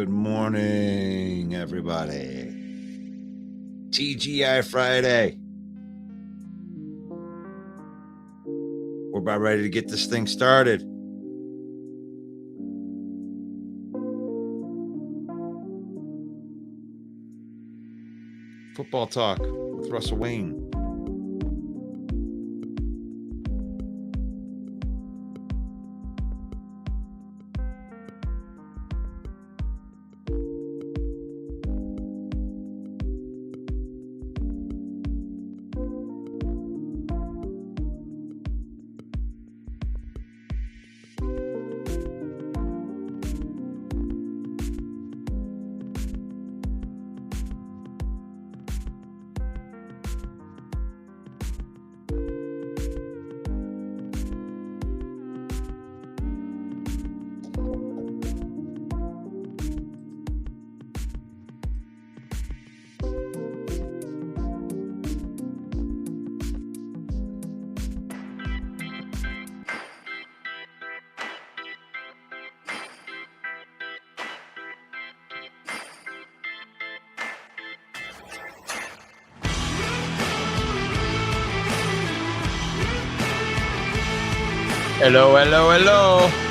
Good morning, everybody. TGI Friday. We're about ready to get this thing started. Football talk with Russell Wayne. Hello, hello, hello.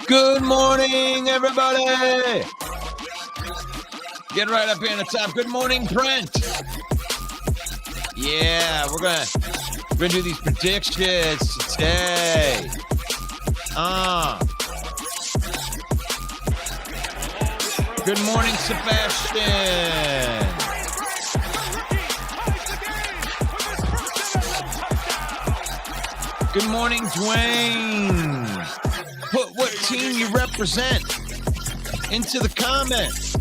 Good morning, everybody. Get right up here in the top. Good morning, Brent. Yeah, we're gonna do these predictions today. Good morning, Sebastian. Good morning, Dwayne. Put what team you represent into the comments.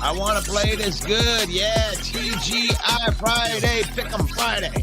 I want to play this good. Yeah, TGI Friday, Pickem Friday.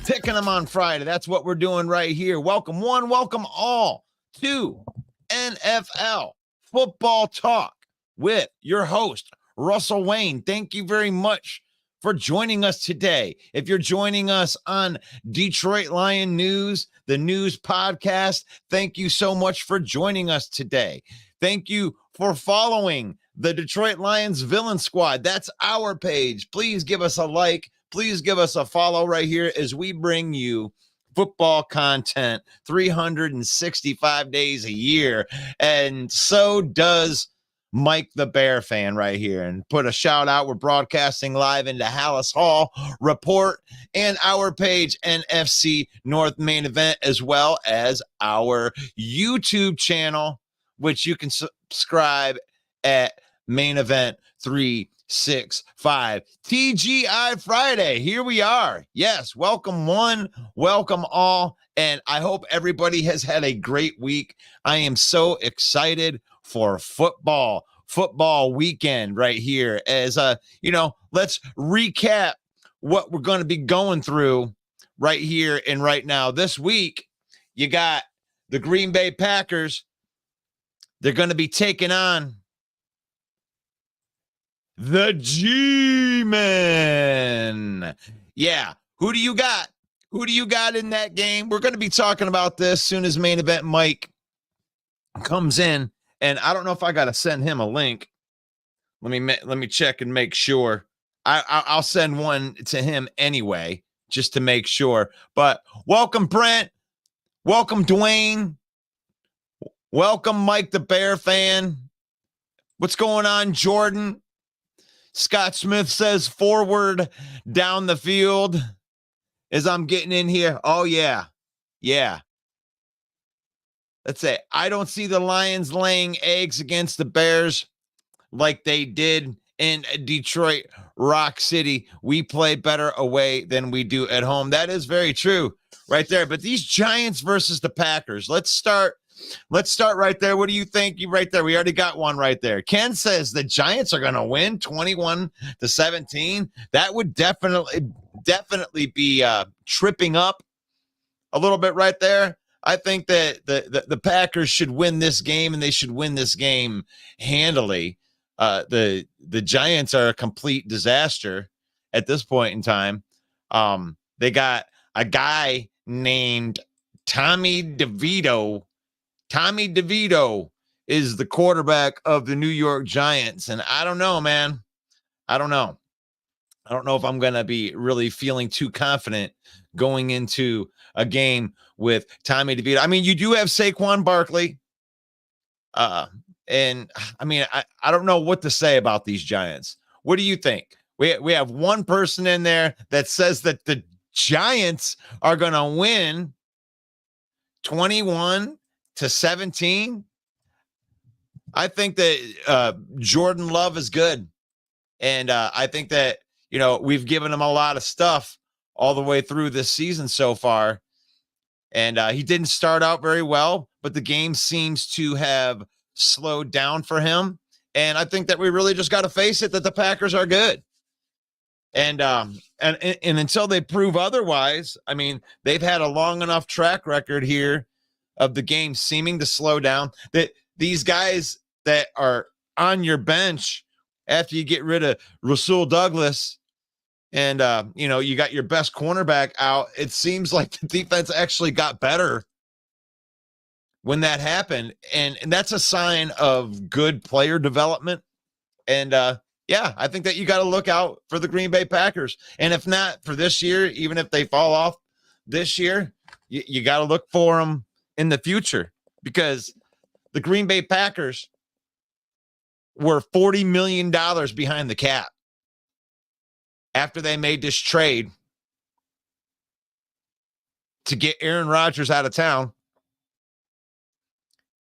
Picking them on Friday. That's what we're doing right here. Welcome one, welcome all to NFL Football Talk with your host, Russell Wayne. Thank you very much for joining us today. If you're joining us on Detroit Lion News, the news podcast, thank you so much for joining us today. Thank you for following the Detroit Lions Villain Squad. That's our page. Please give us a like. Please give us a follow right here as we bring you football content 365 days a year. And so does Mike the Bear fan right here, and put a shout out. We're broadcasting live into Hallis Hall Report and our page NFC North Main Event, as well as our YouTube channel, which you can subscribe at Main Event 365 TGI Friday. Here we are. Yes, welcome one, welcome all, and I hope everybody has had a great week. I am so excited for football weekend right here as let's recap what we're going to be going through right here and right now. This week, you got the Green Bay Packers. They're going to be taking on the G-Men. Yeah. Who do you got? Who do you got in that game? We're going to be talking about this soon as Main Event Mike comes in. And I don't know if I got to send him a link. Let me check and make sure. I'll send one to him anyway, just to make sure. But welcome, Brent. Welcome, Dwayne. Welcome, Mike the Bear fan. What's going on, Jordan? Scott Smith says forward down the field as I'm getting in here. Oh, yeah. Yeah. Let's say I don't see the Lions laying eggs against the Bears like they did in Detroit Rock City. We play better away than we do at home. That is very true right there. But these Giants versus the Packers, let's start right there. What do you think? You right there. We already got one right there. Ken says the Giants are going to win 21-17. That would definitely be tripping up a little bit right there. I think that the Packers should win this game, and they should win this game handily. The Giants are a complete disaster at this point in time. They got a guy named Tommy DeVito. Tommy DeVito is the quarterback of the New York Giants. And I don't know, man. I don't know if I'm going to be really feeling too confident going into a game with Tommy DeVito. I mean, you do have Saquon Barkley. And I mean, I don't know what to say about these Giants. What do you think? We have one person in there that says that the Giants are going to win 21-17. I think that Jordan Love is good. And I think that, we've given him a lot of stuff all the way through this season so far. And he didn't start out very well, but the game seems to have slowed down for him. And I think that we really just got to face it that the Packers are good. And until they prove otherwise, I mean, they've had a long enough track record here of the game seeming to slow down, that these guys that are on your bench after you get rid of Russell Douglas and, you got your best cornerback out, it seems like the defense actually got better when that happened. And that's a sign of good player development. And, I think that you got to look out for the Green Bay Packers. And if not for this year, even if they fall off this year, you got to look for them in the future, because the Green Bay Packers were $40 million behind the cap after they made this trade to get Aaron Rodgers out of town.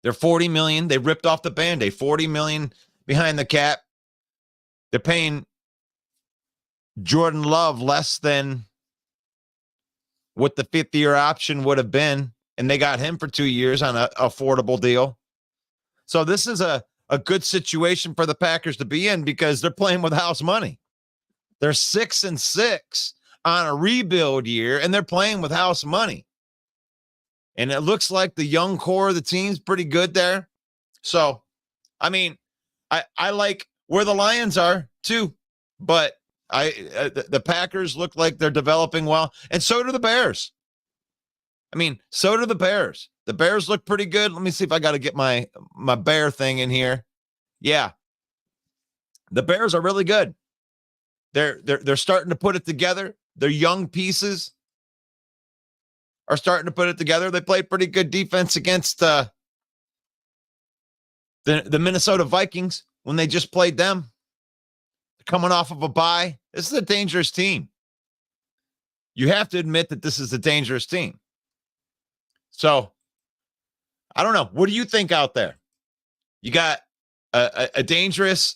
They're $40 million. They ripped off the Band-Aid. $40 million behind the cap. They're paying Jordan Love less than what the fifth-year option would have been, and they got him for 2 years on an affordable deal. So this is a good situation for the Packers to be in, because they're playing with house money. They're 6-6 on a rebuild year, and they're playing with house money. And it looks like the young core of the team's pretty good there. So, I mean, I like where the Lions are too, but the Packers look like they're developing well, and so do the Bears. I mean, so do the Bears. The Bears look pretty good. Let me see if I got to get my Bear thing in here. Yeah, the Bears are really good. They're starting to put it together. Their young pieces are starting to put it together. They played pretty good defense against the Minnesota Vikings when they just played them. Coming off of a bye. This is a dangerous team. You have to admit that this is a dangerous team. So, I don't know. What do you think out there? You got a dangerous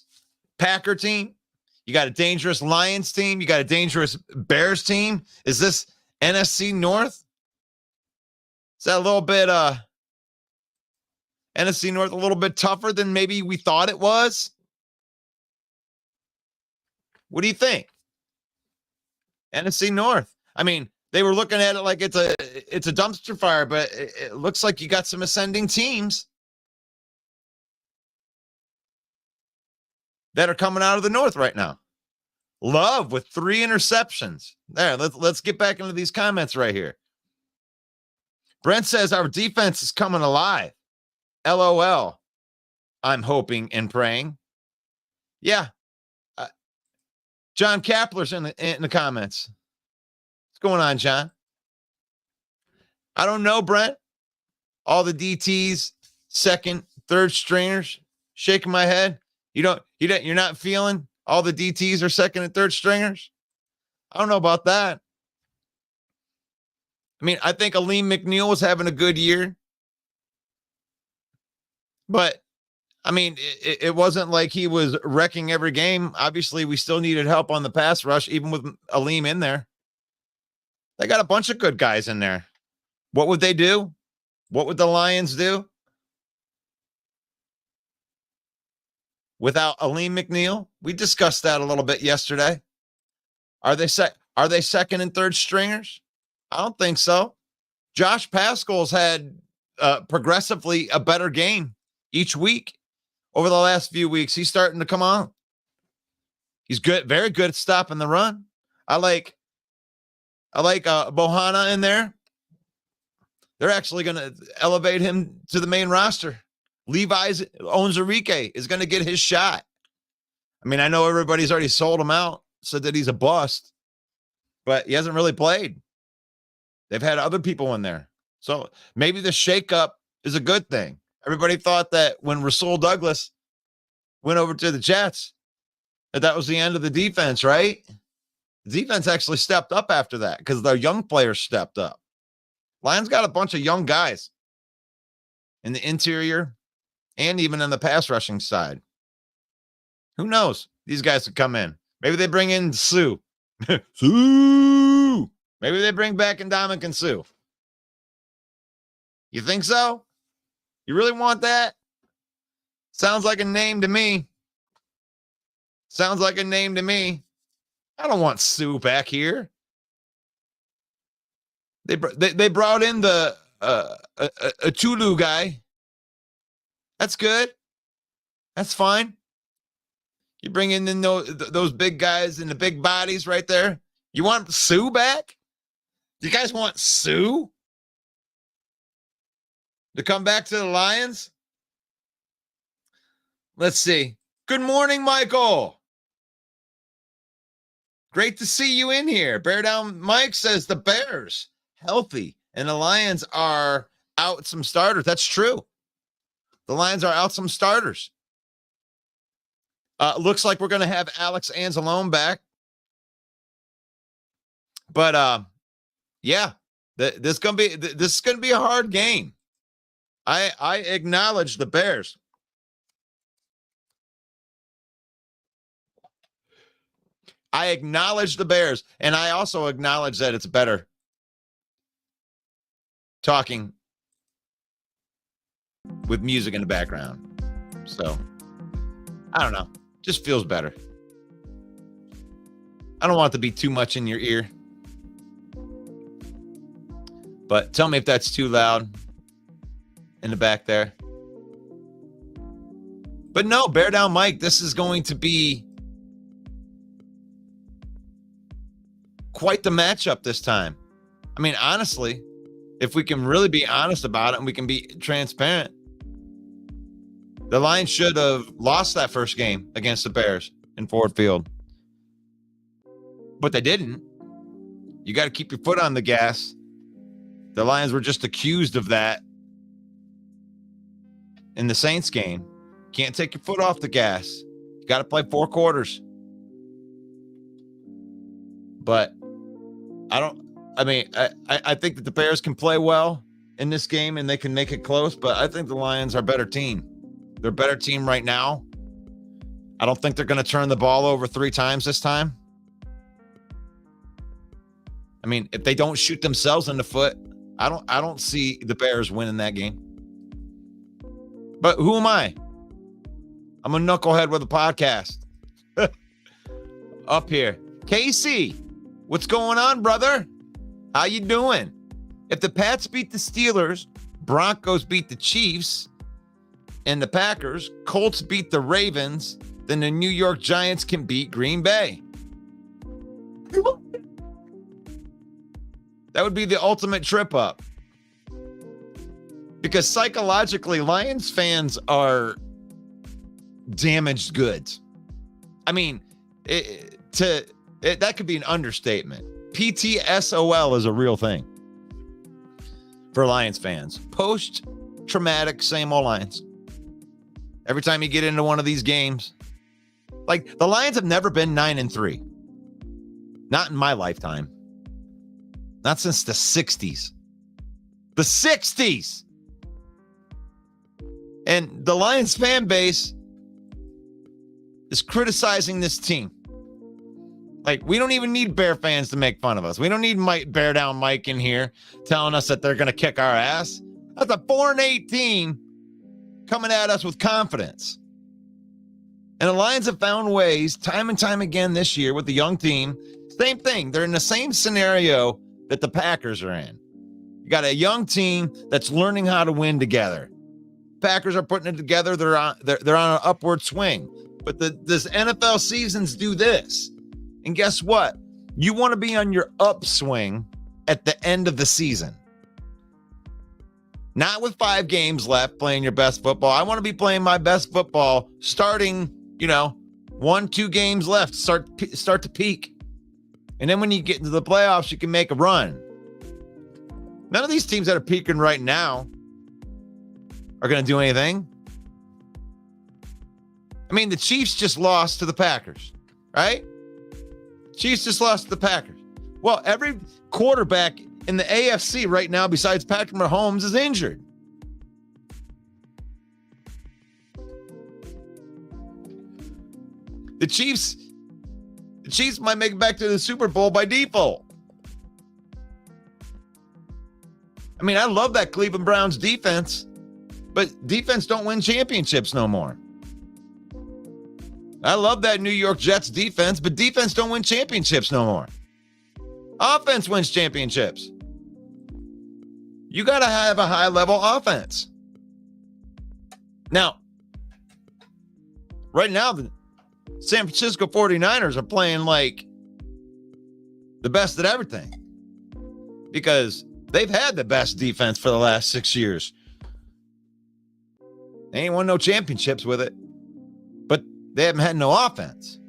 Packer team. You got a dangerous Lions team. You got a dangerous Bears team. Is this NFC North? Is that a little bit NFC North a little bit tougher than maybe we thought it was? What do you think? NFC North. I mean, they were looking at it like it's a dumpster fire, but it looks like you got some ascending teams that are coming out of the North right now. Love with 3 interceptions. There, let's get back into these comments right here. Brent says our defense is coming alive. LOL. I'm hoping and praying. Yeah. John Kapler's in the comments. What's going on, John? I don't know, Brent. All the DTs, second, third stringers, shaking my head. You're not feeling all the DTs are second and third stringers? I don't know about that. I mean, I think Aleem McNeil was having a good year. But, I mean, it wasn't like he was wrecking every game. Obviously, we still needed help on the pass rush, even with Aleem in there. They got a bunch of good guys in there. What would they do? What would the Lions do without Aleem McNeil? We discussed that a little bit yesterday. Are they second and third stringers? I don't think so. Josh Pascal's had progressively a better game each week over the last few weeks. He's starting to come on. He's good, very good at stopping the run. I like Bohanna in there. They're actually going to elevate him to the main roster. Levi's Onwuzurike is going to get his shot. I mean, I know everybody's already sold him out, said that he's a bust, but he hasn't really played. They've had other people in there. So maybe the shakeup is a good thing. Everybody thought that when Russell Douglas went over to the Jets, that was the end of the defense, right? The defense actually stepped up after that because the young players stepped up. Lions got a bunch of young guys in the interior and even on the pass rushing side. Who knows? These guys could come in. Maybe they bring in Sue. Sue. Maybe they bring back Ndamukong Suh. You think so? You really want that? Sounds like a name to me. Sounds like a name to me. I don't want Sue back here. They brought in the a Tulu guy. That's good. That's fine. You bring in those big guys and the big bodies right there. You want Sue back? You guys want Sue to come back to the Lions? Let's see. Good morning, Michael. Great to see you in here. Bear Down Mike says the Bears healthy and the Lions are out some starters. That's true. The Lions are out some starters. Looks like we're going to have Alex Anzalone back. But yeah, this is going to be a hard game. I acknowledge the Bears. I acknowledge the Bears, and I also acknowledge that it's better talking with music in the background. So, I don't know. Just feels better. I don't want it to be too much in your ear. But tell me if that's too loud in the back there. But no, Bear Down Mike, this is going to be quite the matchup this time. I mean, honestly, if we can really be honest about it and we can be transparent, the Lions should have lost that first game against the Bears in Ford Field. But they didn't. You got to keep your foot on the gas. The Lions were just accused of that in the Saints game. Can't take your foot off the gas. You got to play 4 quarters. But I think that the Bears can play well in this game and they can make it close, but I think the Lions are a better team. They're a better team right now. I don't think they're going to turn the ball over 3 times this time. I mean, if they don't shoot themselves in the foot, I don't see the Bears winning that game. But who am I? I'm a knucklehead with a podcast. Up here. Casey, What's going on, brother? How you doing? If the Pats beat the Steelers, Broncos beat the Chiefs, and the Packers, Colts beat the Ravens, then the New York Giants can beat Green Bay. That would be the ultimate trip up. Because psychologically, Lions fans are damaged goods. I mean, that could be an understatement. PTSOL is a real thing for Lions fans. Post-traumatic, same old Lions. Every time you get into one of these games, like the Lions have never been 9-3. Not in my lifetime. Not since the 60s. The 60s! And the Lions fan base is criticizing this team. Like, we don't even need Bear fans to make fun of us. We don't need Bear Down Mike in here telling us that they're going to kick our ass. That's a 4-8 team coming at us with confidence. And the Lions have found ways time and time again this year with the young team. Same thing. They're in the same scenario that the Packers are in. You got a young team that's learning how to win together. Packers are putting it together. They're on an upward swing. But this NFL seasons do this. And guess what? You want to be on your upswing at the end of the season. Not with 5 games left playing your best football. I want to be playing my best football starting, 1-2 games left, start to peak. And then when you get into the playoffs, you can make a run. None of these teams that are peaking right now are going to do anything. I mean, the Chiefs just lost to the Packers, right? Chiefs just lost to the Packers. Well, every quarterback in the AFC right now, besides Patrick Mahomes, is injured. The Chiefs might make it back to the Super Bowl by default. I mean, I love that Cleveland Browns defense, but defense don't win championships no more. I love that New York Jets defense, but defense don't win championships no more. Offense wins championships. You got to have a high-level offense. Now, right now, the San Francisco 49ers are playing like the best at everything because they've had the best defense for the last 6 years. They ain't won no championships with it, but they haven't had no offense.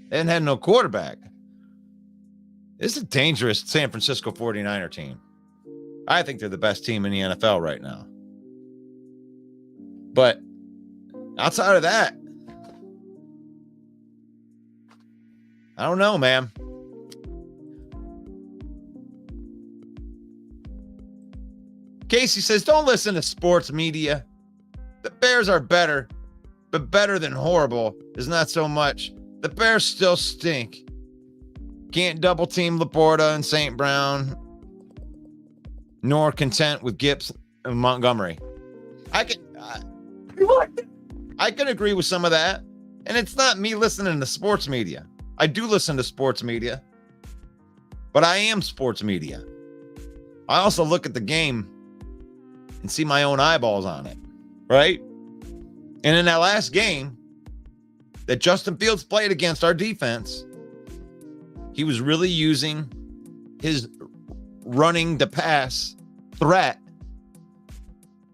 They haven't had no quarterback. This is a dangerous San Francisco 49er team. I think they're the best team in the NFL right now. But outside of that, I don't know, man. Casey says, don't listen to sports media. The Bears are better, but better than horrible is not so much. The Bears still stink. Can't double team Laporta and St. Brown, nor content with Gibbs and Montgomery. I can agree with some of that. And it's not me listening to sports media. I do listen to sports media, but I am sports media. I also look at the game and see my own eyeballs on it, right? And in that last game that Justin Fields played against our defense, he was really using his running to pass threat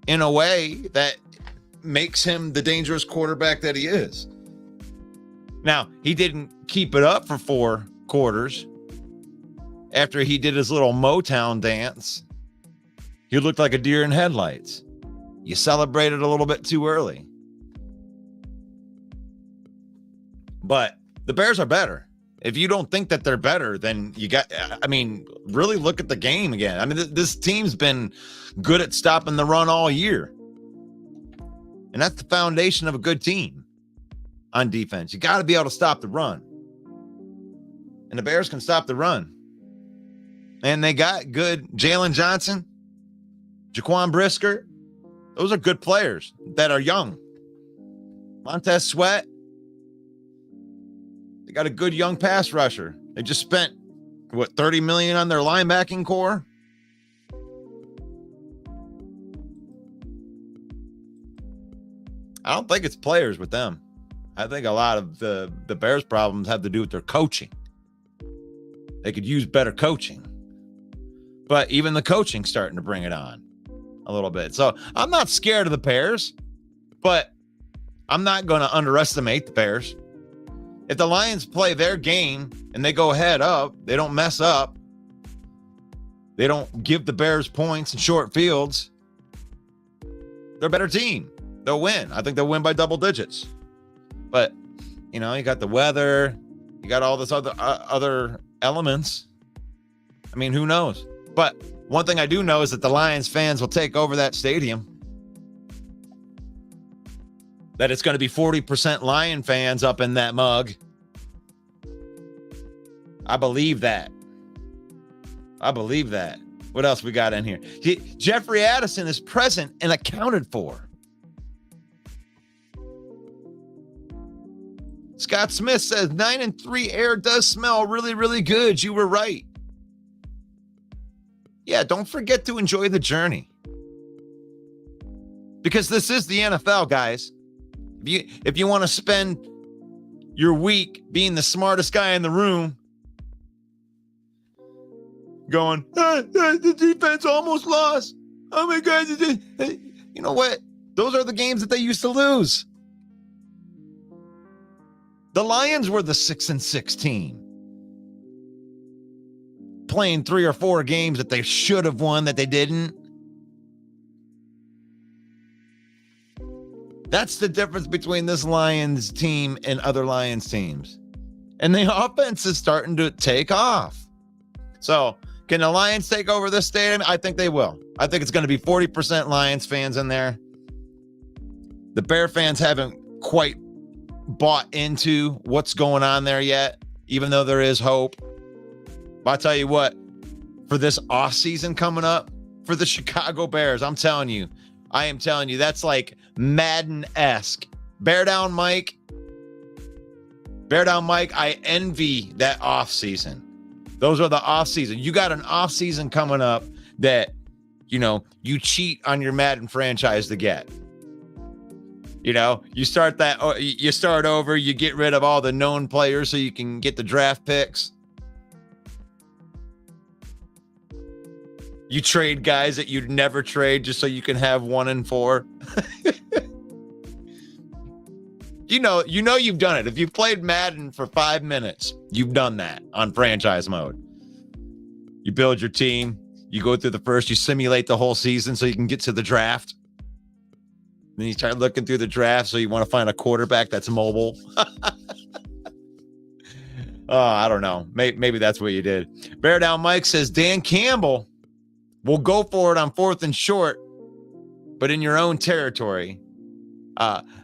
in a way that makes him the dangerous quarterback that he is. Now, he didn't keep it up for 4 quarters. After he did his little Motown dance, he looked like a deer in headlights. You celebrated a little bit too early. But the Bears are better. If you don't think that they're better, then really look at the game again. I mean, this team's been good at stopping the run all year. And that's the foundation of a good team on defense. You got to be able to stop the run. And the Bears can stop the run. And they got good Jalen Johnson, Jaquan Brisker. Those are good players that are young. Montez Sweat. They got a good young pass rusher. They just spent $30 million on their linebacking core? I don't think it's players with them. I think a lot of the Bears' problems have to do with their coaching. They could use better coaching. But even the coaching's starting to bring it on a little bit. So I'm not scared of the Bears, but I'm not going to underestimate the Bears. If the Lions play their game and they go head up, they don't mess up, they don't give the Bears points in short fields, they're a better team. They'll win. I think they'll win by double digits. But, you got the weather, you got all this other elements. I mean, who knows? But one thing I do know is that the Lions fans will take over that stadium. That it's going to be 40% Lion fans up in that mug. I believe that. What else we got in here? Jeffrey Addison is present and accounted for. Scott Smith says 9-3 air does smell really, really good. You were right. Yeah, don't forget to enjoy the journey. Because this is the NFL, guys. If you want to spend your week being the smartest guy in the room, going, the defense almost lost. Oh my God. You know what? Those are the games that they used to lose. The Lions were the 6-6 team. Playing 3 or 4 games that they should have won that they didn't. That's the difference between this Lions team and other Lions teams. And the offense is starting to take off. So, can the Lions take over this stadium? I think they will. I think it's going to be 40% Lions fans in there. The Bear fans haven't quite bought into what's going on there yet, even though there is hope. But I'll tell you what, for this offseason coming up, for the Chicago Bears, I am telling you, that's like Madden-esque. Bear down, Mike, I envy that offseason. Those are the offseason. You got an offseason coming up that, you cheat on your Madden franchise to get. You start over, you get rid of all the known players so you can get the draft picks. You trade guys that you'd never trade just so you can have 1 and 4. You've done it. If you've played Madden for 5 minutes, you've done that on franchise mode. You build your team, you go through the first, you simulate the whole season so you can get to the draft. Then you start looking through the draft, so you want to find a quarterback that's mobile. I don't know. Maybe that's what you did. Bear Down Mike says Dan Campbell will go for it on 4th and short, but in your own territory.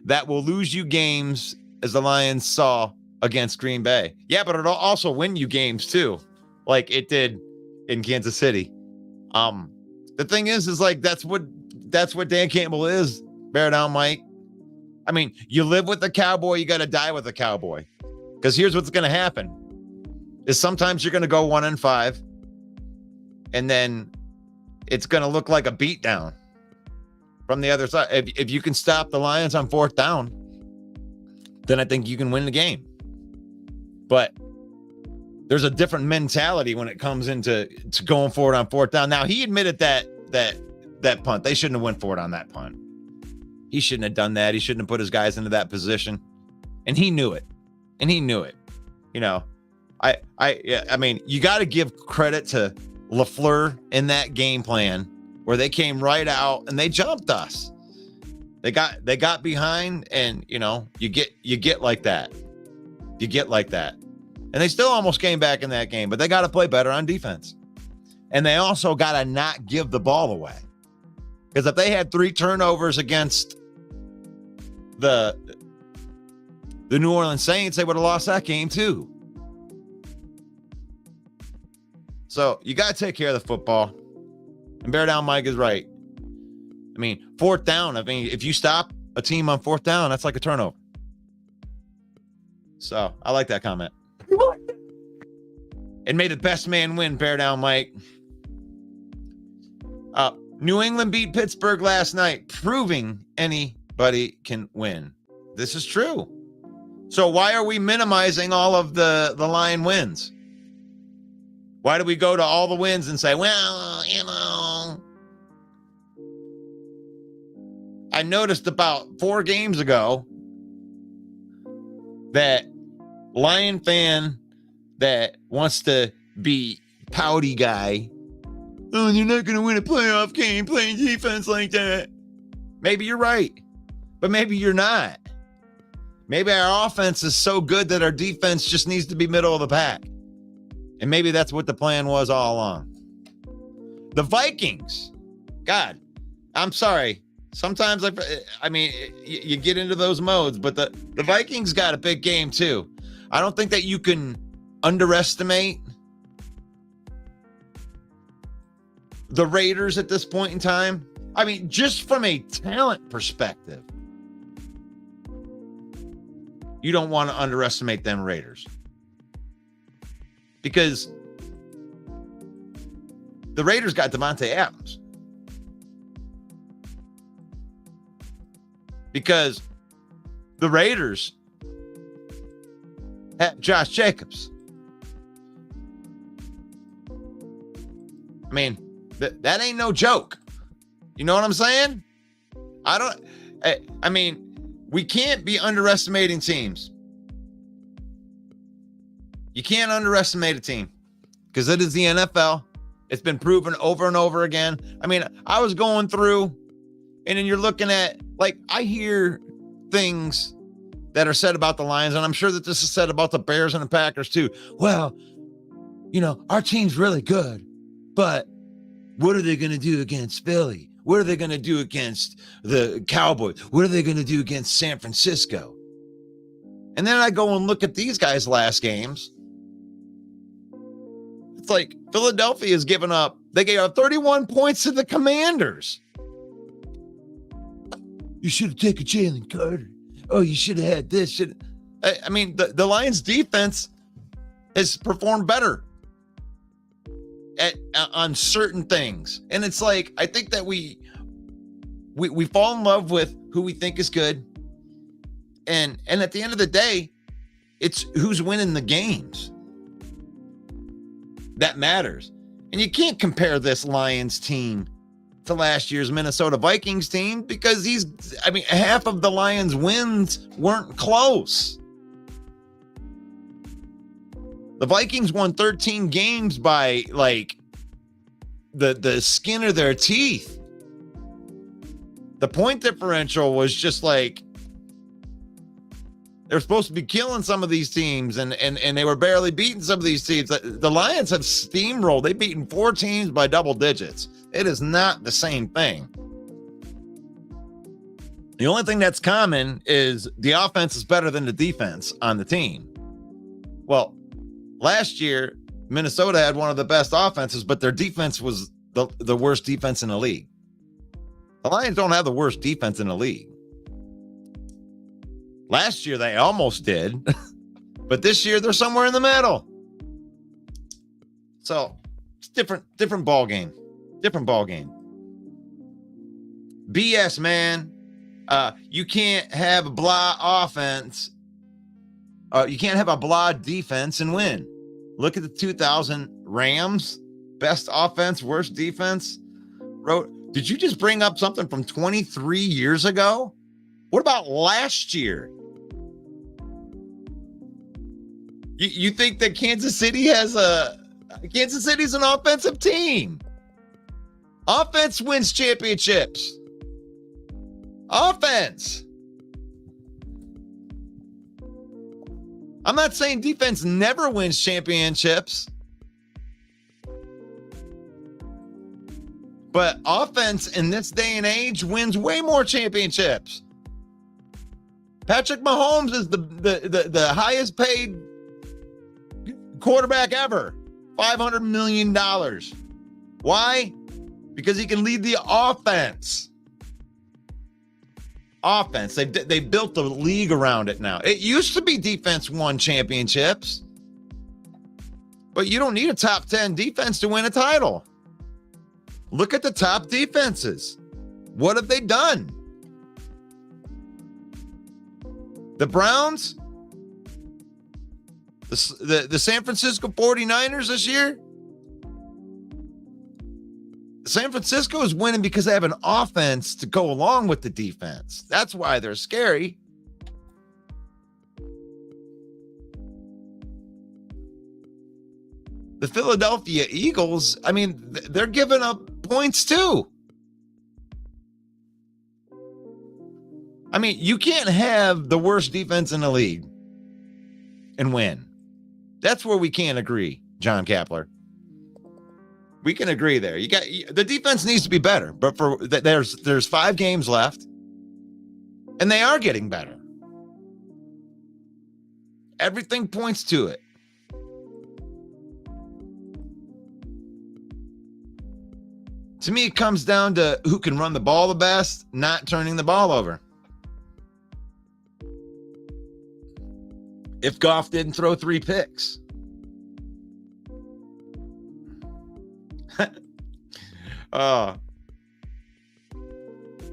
That will lose you games, as the Lions saw against Green Bay. Yeah, but it'll also win you games too, like it did in Kansas City. The thing is like that's what Dan Campbell is. Bear down, Mike. I mean, you live with the cowboy, you got to die with the cowboy. Because here's what's going to happen: is sometimes you're going to go 1 and 5, and then it's going to look like a beatdown from the other side. If you can stop the Lions on 4th down, then I think you can win the game. But there's a different mentality when it comes into going forward on 4th down. Now, he admitted that punt, they shouldn't have went for it on that punt. He shouldn't have done that. He shouldn't have put his guys into that position. And he knew it. I mean, you got to give credit to LaFleur in that game plan where they came right out and they jumped us. They got behind, and you get like that. You get like that. And they still almost came back in that game, but they got to play better on defense. And they also got to not give the ball away. Because if they had 3 turnovers against the New Orleans Saints, they would have lost that game too. So you got to take care of the football. And Bear Down Mike is right. I mean, 4th down. I mean, if you stop a team on 4th down, that's like a turnover. So I like that comment. And may the best man win, bear down, Mike. New England beat Pittsburgh last night, proving anybody can win. This is true. So why are we minimizing all of the Lion wins? Why do we go to all the wins and say, well, I noticed about 4 games ago that Lion fan that wants to be pouty guy, oh, you're not going to win a playoff game playing defense like that. Maybe you're right, but maybe you're not. Maybe our offense is so good that our defense just needs to be middle of the pack. And maybe that's what the plan was all along. The Vikings, God, I'm sorry. Sometimes, you get into those modes, but the Vikings got a big game too. I don't think that you can underestimate the Raiders at this point in time. I mean, just from a talent perspective, you don't want to underestimate them Raiders. Because the Raiders got Devontae Adams. Because the Raiders have Josh Jacobs. I mean, that ain't no joke. You know what I'm saying? I mean, we can't be underestimating teams. You can't underestimate a team because it is the NFL. It's been proven over and over again. I mean, I was going through, and then you're looking at, like, I hear things that are said about the Lions, and I'm sure that this is said about the Bears and the Packers too. Well, our team's really good, but what are they going to do against Philly? What are they going to do against the Cowboys? What are they going to do against San Francisco? And then I go and look at these guys' last games. It's like Philadelphia has given up. They gave up 31 points to the Commanders. You should have taken Jalen Carter. Oh, you should have had this. I mean, the Lions defense has performed better on certain things. And it's like, I think that we fall in love with who we think is good. And at the end of the day, it's who's winning the games that matters. And you can't compare this Lions team to last year's Minnesota Vikings team because half of the Lions wins weren't close. The Vikings won 13 games by like the skin of their teeth. The point differential was just like they're supposed to be killing some of these teams, and they were barely beating some of these teams. The Lions have steamrolled. They've beaten 4 teams by double digits. It is not the same thing. The only thing that's common is the offense is better than the defense on the team. Well, last year, Minnesota had one of the best offenses, but their defense was the worst defense in the league. The Lions don't have the worst defense in the league. Last year, they almost did, but this year, they're somewhere in the middle. So, it's different ball game. Different ball game. BS, man. You can't have a blah offense. You can't have a blah defense and win. Look at the 2000 Rams. Best offense, worst defense. Did you just bring up something from 23 years ago? What about last year? You think that Kansas City's an offensive team? Offense wins championships. Offense. I'm not saying defense never wins championships, but offense in this day and age wins way more championships. Patrick Mahomes is the highest paid quarterback ever. $500 million. Why? Because he can lead the offense. Offense. They built the league around it now. It used to be defense won championships. But you don't need a top 10 defense to win a title. Look at the top defenses. What have they done? The Browns? The San Francisco 49ers this year? San Francisco is winning because they have an offense to go along with the defense. That's why they're scary. The Philadelphia Eagles, I mean, they're giving up points too. I mean, you can't have the worst defense in the league and win. That's where we can't agree, John Kapler. We can agree there. The defense needs to be better, but there's 5 games left, and they are getting better. Everything points to it. To me, it comes down to who can run the ball the best, not turning the ball over. If Goff didn't throw 3 picks.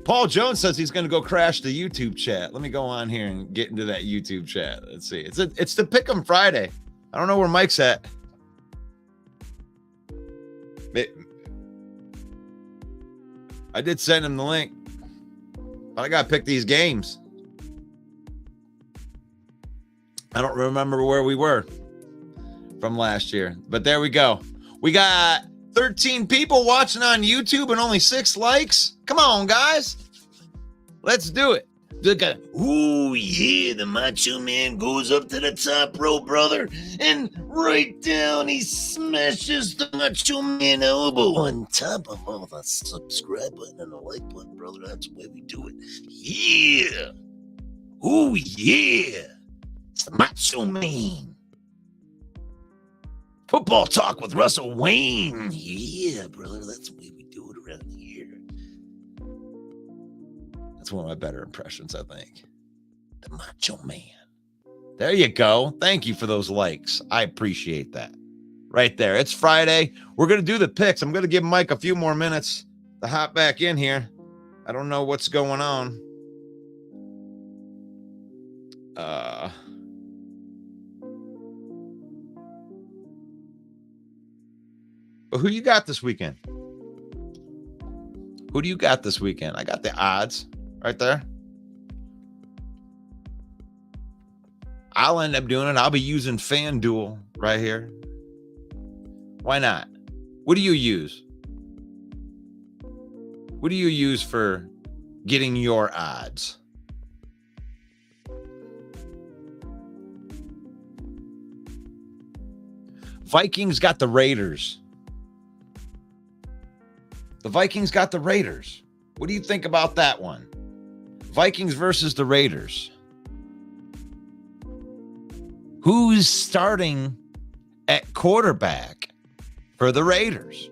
Paul Jones says he's going to go crash the YouTube chat. Let me go on here and get into that YouTube chat. Let's see. It's the Pickem Friday. I don't know where Mike's at. I did send him the link, but I got to pick these games. I don't remember where we were from last year, but there we go. We got 13 people watching on YouTube and only 6 likes. Come on, guys. Let's do it. Ooh, yeah, the Macho Man goes up to the top rope, brother, and right down he smashes the Macho Man elbow on top of all the subscribe button and the like button, brother. That's the way we do it. Yeah. Ooh, yeah. It's the Macho Man. Football talk with Russell Wayne. Yeah, brother, that's the way we do it around here. That's one of my better impressions, I think. The Macho Man. There you go. Thank you for those likes. I appreciate that. Right there. It's Friday. We're going to do the picks. I'm going to give Mike a few more minutes to hop back in here. I don't know what's going on. But who you got this weekend? Who do you got this weekend? I got the odds right there. I'll end up doing it. I'll be using FanDuel right here. Why not? What do you use? What do you use for getting your odds? Vikings got the Raiders. The Vikings got the Raiders. What do you think about that one? Vikings versus the Raiders. Who's starting at quarterback for the Raiders?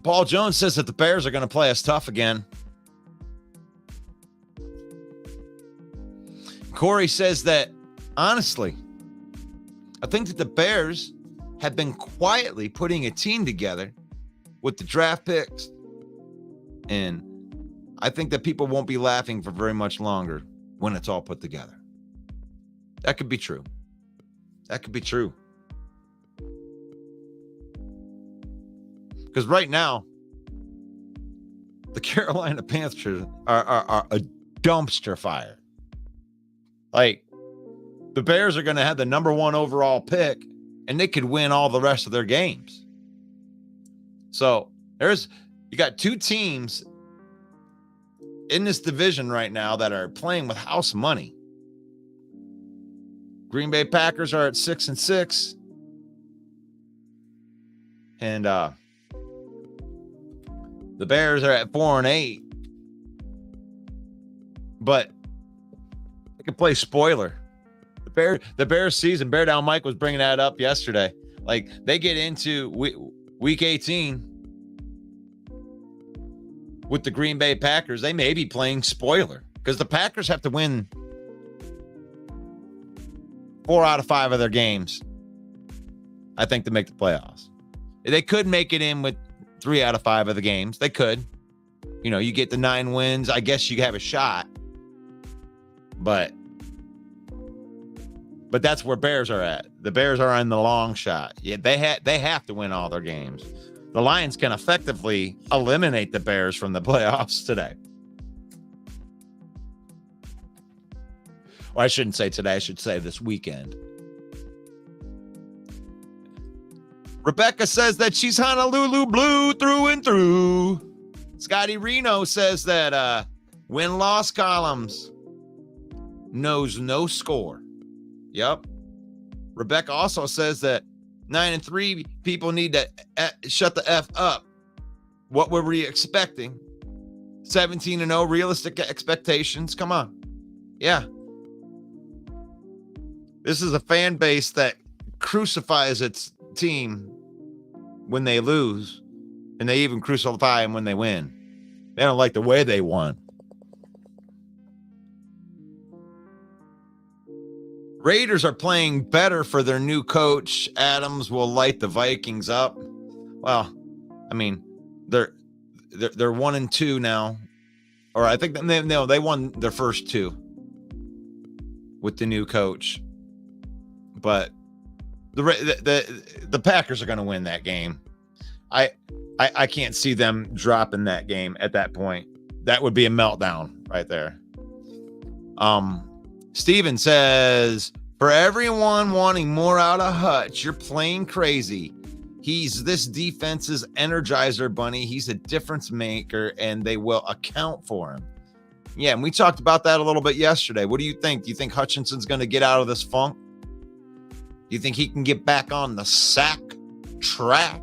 Paul Jones says that the Bears are going to play us tough again. Corey says that, honestly, I think that the Bears have been quietly putting a team together with the draft picks. And I think that people won't be laughing for very much longer when it's all put together. That could be true. That could be true. Because right now, the Carolina Panthers are a dumpster fire. Like, the Bears are going to have the number 1 overall pick, and they could win all the rest of their games. So you got 2 teams in this division right now that are playing with house money. Green Bay Packers are at 6-6. And the Bears are at 4-8. But they can play spoiler. The Bears season, Bear Down Mike was bringing that up yesterday. Like, they get into week 18 with the Green Bay Packers. They may be playing spoiler because the Packers have to win 4 out of 5 of their games, I think, to make the playoffs. They could make it in with 3 out of 5 of the games. They could. You know, you get the 9 wins. I guess you have a shot. But that's where Bears are at. The Bears are on the long shot. Yeah, they have to win all their games. The Lions can effectively eliminate the Bears from the playoffs today. Well, I shouldn't say today. I should say this weekend. Rebecca says that she's Honolulu blue through and through. Scotty Reno says that win-loss columns knows no score. Yep. Rebecca also says that 9-3 people need to shut the F up. What were we expecting? 17-0 realistic expectations. Come on. Yeah. This is a fan base that crucifies its team when they lose, and they even crucify them when they win. They don't like the way they won. Raiders are playing better for their new coach. Adams will light the Vikings up. Well, I mean, they're 1-2 now, or I think they won their first 2 with the new coach. But the Packers are going to win that game. I can't see them dropping that game at that point. That would be a meltdown right there. Steven says, for everyone wanting more out of Hutch, you're plain crazy. He's this defense's energizer bunny. He's a difference maker, and they will account for him. Yeah, and we talked about that a little bit yesterday. What do you think? Do you think Hutchinson's going to get out of this funk? Do you think he can get back on the sack track?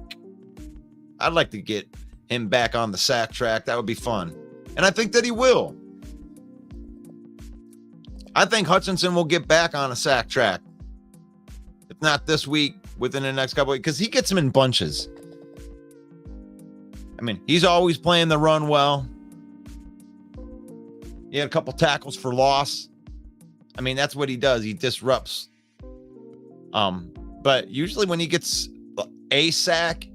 I'd like to get him back on the sack track. That would be fun. And I think that he will. I think Hutchinson will get back on a sack track. If not this week, within the next couple of weeks, because he gets them in bunches. I mean, he's always playing the run well. He had a couple tackles for loss. I mean, that's what he does. He disrupts. But usually when he gets a sack,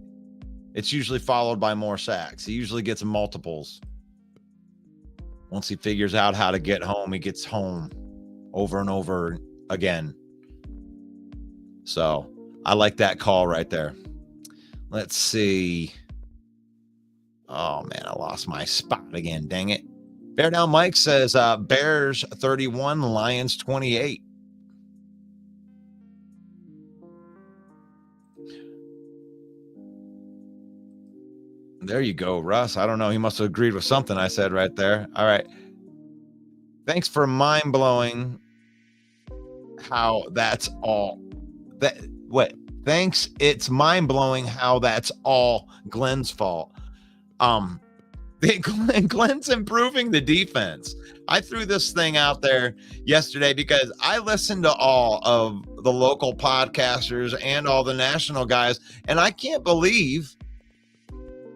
it's usually followed by more sacks. He usually gets multiples. Once he figures out how to get home, he gets home over and over again. So I like that call right there. Let's see. Oh, man, I lost my spot again. Dang it. Bear Down Mike says Bears 31, Lions 28. There you go, Russ. I don't know. He must have agreed with something I said right there. All right. Thanks for mind-blowing how that's all. Thanks. It's mind-blowing how that's all Glenn's fault. Glenn's improving the defense. I threw this thing out there yesterday because I listened to all of the local podcasters and all the national guys, and I can't believe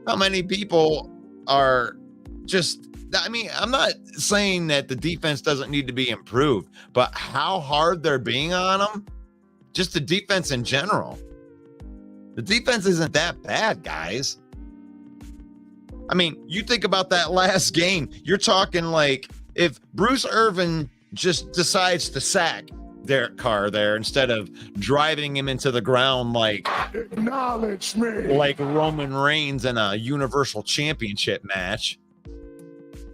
how many people are just, I mean, I'm not saying that the defense doesn't need to be improved, but how hard they're being on them, just the defense in general. The defense isn't that bad, guys. I mean, you think about that last game, you're talking like if Bruce Irvin just decides to sack Derek Carr there instead of driving him into the ground like acknowledge me, like Roman Reigns in a Universal Championship match,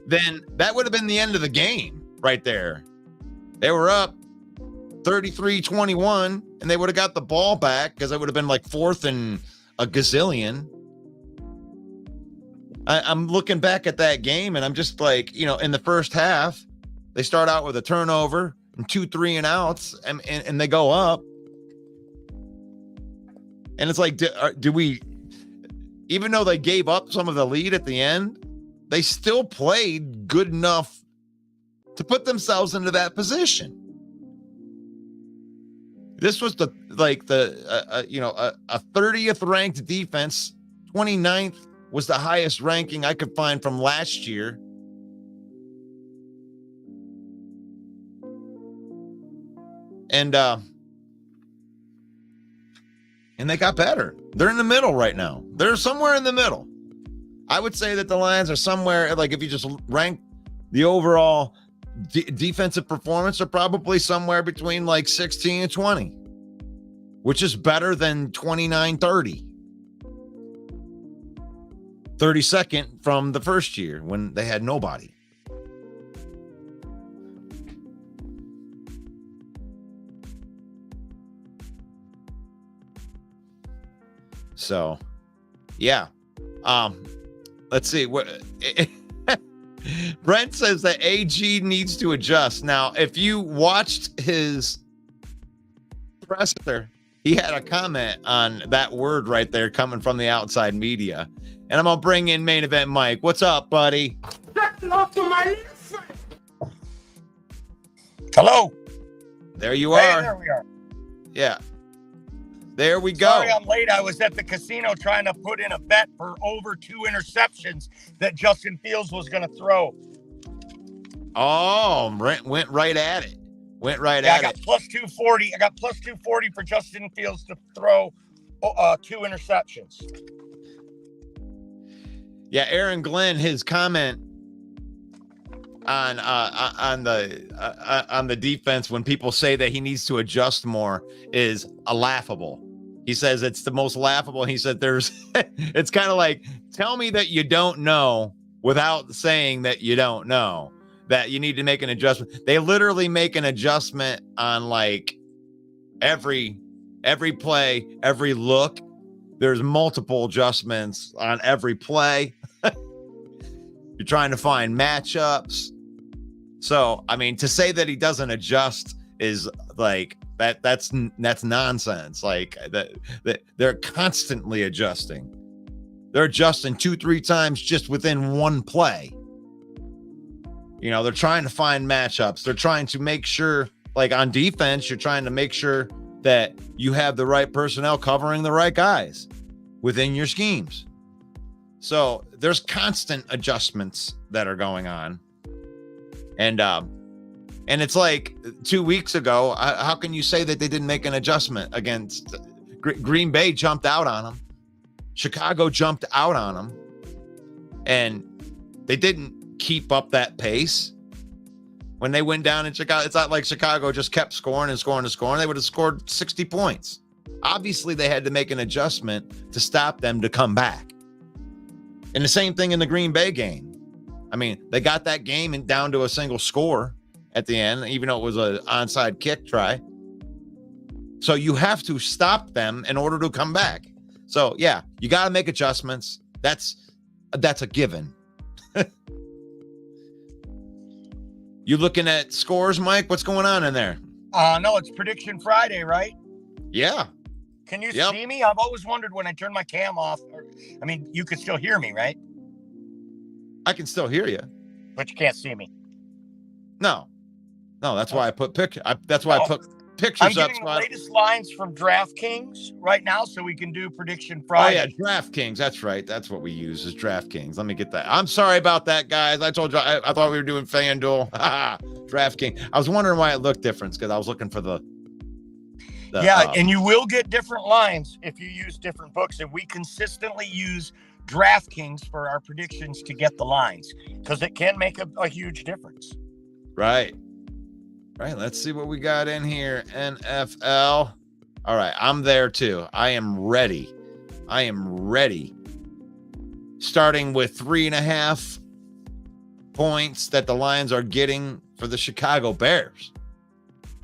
then that would have been the end of the game right there. They were up 33-21 and they would have got the ball back because it would have been like 4th and a gazillion. I'm looking back at that game and I'm just like, you know, in the first half, they start out with a turnover and 2 3-and-outs and they go up. And it's like, do we, even though they gave up some of the lead at the end, they still played good enough to put themselves into that position. This was a 30th ranked defense. 29th was the highest ranking I could find from last year. And and they got better. They're in the middle right now. They're somewhere in the middle. I would say that the Lions are somewhere, like if you just rank the overall defensive performance, they're probably somewhere between like 16 and 20, which is better than 29-30. 32nd from the first year when they had nobody. So, yeah. Let's see what Brent says that AG needs to adjust. Now, if you watched his presser, he had a comment on that word right there coming from the outside media. And I'm going to bring in main event Mike. What's up, buddy? Hello. There you are. Hey, there we are. Yeah. There we go. Sorry I'm late. I was at the casino trying to put in a bet for over 2 interceptions that Justin Fields was going to throw. Oh, went right at it. I got plus 240. I got plus 240 for Justin Fields to throw 2 interceptions. Yeah, Aaron Glenn, his comment on the defense when people say that he needs to adjust more is laughable. He says it's the most laughable. He said it's kind of like, tell me that you don't know without saying that you don't know, that you need to make an adjustment. They literally make an adjustment on like every play, every look. There's multiple adjustments on every play. You're trying to find matchups. So, I mean, to say that he doesn't adjust is like that's nonsense. Like that they're constantly adjusting. They're adjusting 2-3 times just within one play. You know, they're trying to find matchups. They're trying to make sure, like on defense, you're trying to make sure that you have the right personnel covering the right guys within your schemes. So there's constant adjustments that are going on. And it's like 2 weeks ago, how can you say that they didn't make an adjustment against Green Bay? Jumped out on them. Chicago jumped out on them. And they didn't keep up that pace. When they went down in Chicago, it's not like Chicago just kept scoring and scoring and scoring. They would have scored 60 points. Obviously, they had to make an adjustment to stop them to come back. And the same thing in the Green Bay game. I mean, they got that game and down to a single score at the end, even though it was an onside kick try. So you have to stop them in order to come back. So, yeah, you got to make adjustments. That's a given. You looking at scores, Mike? What's going on in there? No, it's Prediction Friday, right? Yeah. Can you see me? I've always wondered when I turn my cam off. I mean, you could still hear me, right? I can still hear you. But you can't see me. No, that's why I put that's why I put pictures I'm up. getting the latest lines from DraftKings right now so we can do Prediction Friday. Oh, yeah, DraftKings. That's right. That's what we use is DraftKings. Let me get that. I'm sorry about that, guys. I told you I thought we were doing FanDuel. DraftKings. I was wondering why it looked different because I was looking for the and you will get different lines if you use different books. And we consistently use DraftKings for our predictions to get the lines because it can make a huge difference. Right. Let's see what we got in here. NFL. All right. I'm there too. I am ready. Starting with 3.5 points that the Lions are getting for the Chicago Bears.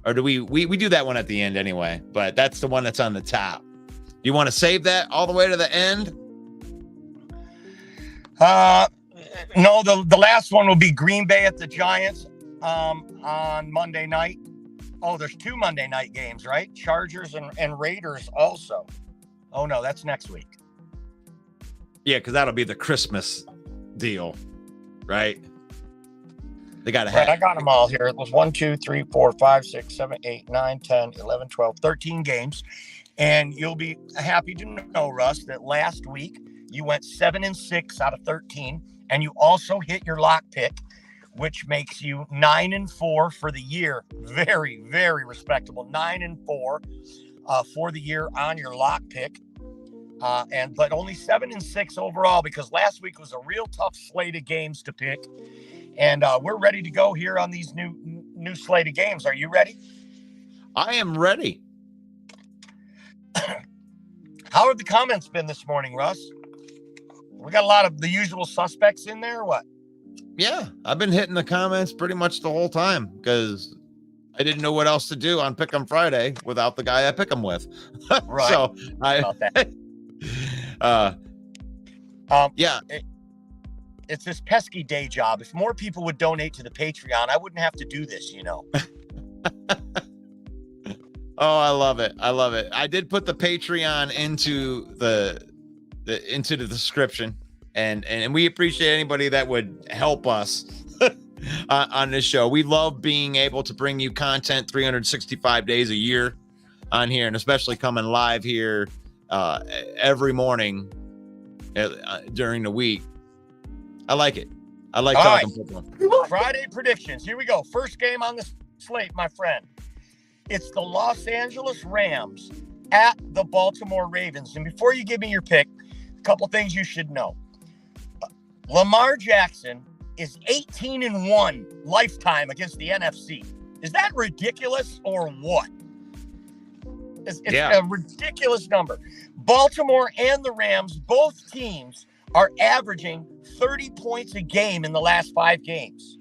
Or do we do that one at the end anyway, but that's the one that's on the top. You want to save that all the way to the end? No, the last one will be Green Bay at the Giants on Monday night. Oh, there's 2 Monday night games, right? Chargers and Raiders also. Oh, no, that's next week. Yeah, because that'll be the Christmas deal, right? They got to have. I got them all here. It was 1, 2, 3, 4, 5, 6, 7, 8, 9, 10, 11, 12, 13 games. And you'll be happy to know, Russ, that last week you went 7-6 out of 13. And you also hit your lock pick, which makes you 9-4 for the year. Very, very respectable. 9-4. for the year on your lock pick. But only 7-6 overall, because last week was a real tough slate of games to pick. And we're ready to go here on these new slate of games. Are you ready? I am ready. How have the comments been this morning, Russ? We got a lot of the usual suspects in there, or what? Yeah, I've been hitting the comments pretty much the whole time because I didn't know what else to do on Pickem Friday without the guy I pick 'em with. Right. So yeah. It's this pesky day job. If more people would donate to the Patreon, I wouldn't have to do this, Oh, I love it. I love it. I did put the Patreon into the description, and we appreciate anybody that would help us on this show. We love being able to bring you content 365 days a year on here, and especially coming live here every morning during the week. I like it. I like talking football. Friday predictions. Here we go. First game on the slate, my friend. It's the Los Angeles Rams at the Baltimore Ravens. And before you give me your pick, a couple things you should know. Lamar Jackson is 18-1 lifetime against the NFC. Is that ridiculous or what? It's a ridiculous number. Baltimore and the Rams, both teams, are averaging 30 points a game in the last 5 games.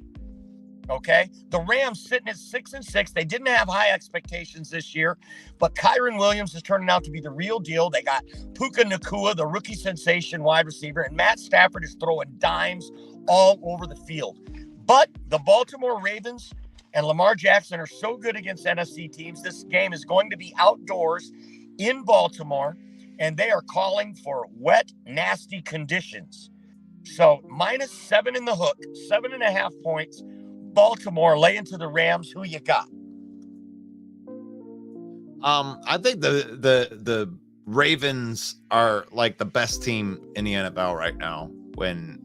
Okay, the Rams sitting at 6-6. They didn't have high expectations this year, but Kyron Williams is turning out to be the real deal. They got Puka Nacua, the rookie sensation wide receiver, and Matt Stafford is throwing dimes all over the field. But the Baltimore Ravens and Lamar Jackson are so good against NFC teams. This game is going to be outdoors in Baltimore, and they are calling for wet, nasty conditions. So -7 in the hook, 7.5 points. Baltimore laying to the Rams. Who you got? I think the Ravens are like the best team in the NFL right now. When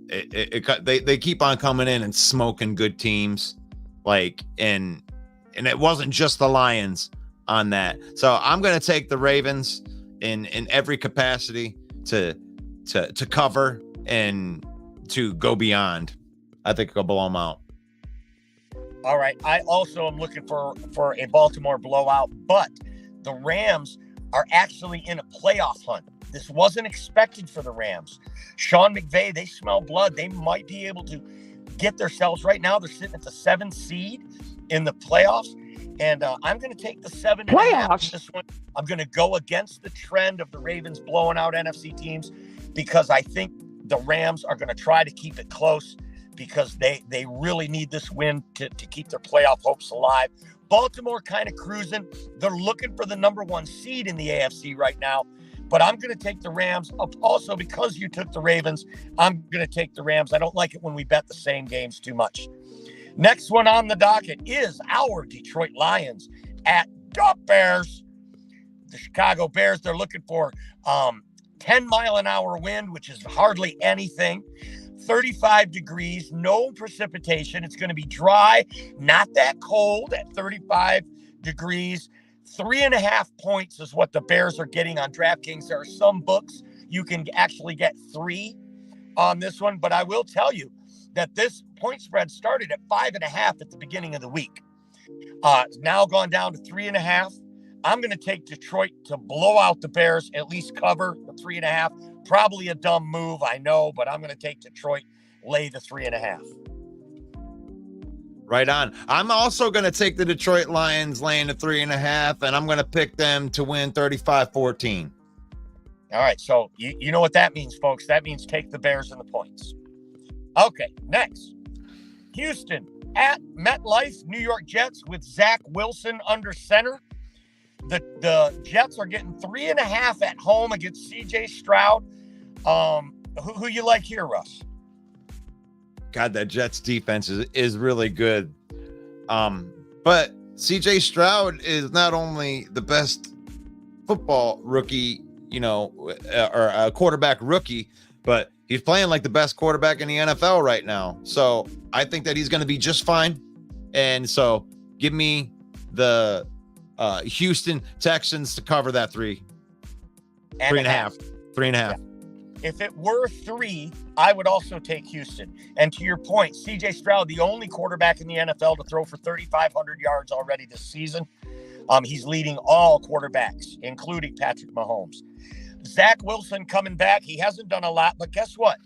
they keep on coming in and smoking good teams, and it wasn't just the Lions on that. So I'm gonna take the Ravens in every capacity to cover and to go beyond. I think I'll blow them out. All right. I also am looking for a Baltimore blowout, but the Rams are actually in a playoff hunt. This wasn't expected for the Rams. Sean McVay, they smell blood. They might be able to get themselves right now. They're sitting at the 7th seed in the playoffs. And I'm going to take the 7 playoffs. This one. I'm going to go against the trend of the Ravens blowing out NFC teams because I think the Rams are going to try to keep it close, because they really need this win to keep their playoff hopes alive. Baltimore kind of cruising. They're looking for the number 1 seed in the AFC right now. But I'm going to take the Rams. Also, because you took the Ravens, I'm going to take the Rams. I don't like it when we bet the same games too much. Next one on the docket is our Detroit Lions at the Bears. The Chicago Bears, they're looking for 10-mile-an-hour wind, which is hardly anything. 35 degrees, no precipitation. It's going to be dry, not that cold at 35 degrees. 3.5 points is what the Bears are getting on DraftKings. There are some books you can actually get 3 on this one, but I will tell you that this point spread started at 5.5 at the beginning of the week. It's now gone down to 3.5. I'm going to take Detroit to blow out the Bears, at least cover the 3.5. Probably a dumb move, I know, but I'm going to take Detroit, lay the 3.5. Right on. I'm also going to take the Detroit Lions laying the 3.5, and I'm going to pick them to win 35-14. All right, so you know what that means, folks. That means take the Bears and the points. Okay, next. Houston at MetLife, New York Jets with Zach Wilson under center. The Jets are getting 3.5 at home against C.J. Stroud. Who you like here, Russ? God, that Jets defense is really good. But C.J. Stroud is not only the best football rookie, or a quarterback rookie, but he's playing like the best quarterback in the NFL right now. So I think that he's going to be just fine. And so give me the Houston Texans to cover that 3.5. 3.5. Yeah. If it were 3, I would also take Houston. And to your point, CJ Stroud, the only quarterback in the NFL to throw for 3,500 yards already this season. He's leading all quarterbacks, including Patrick Mahomes. Zach Wilson coming back. He hasn't done a lot, but guess what?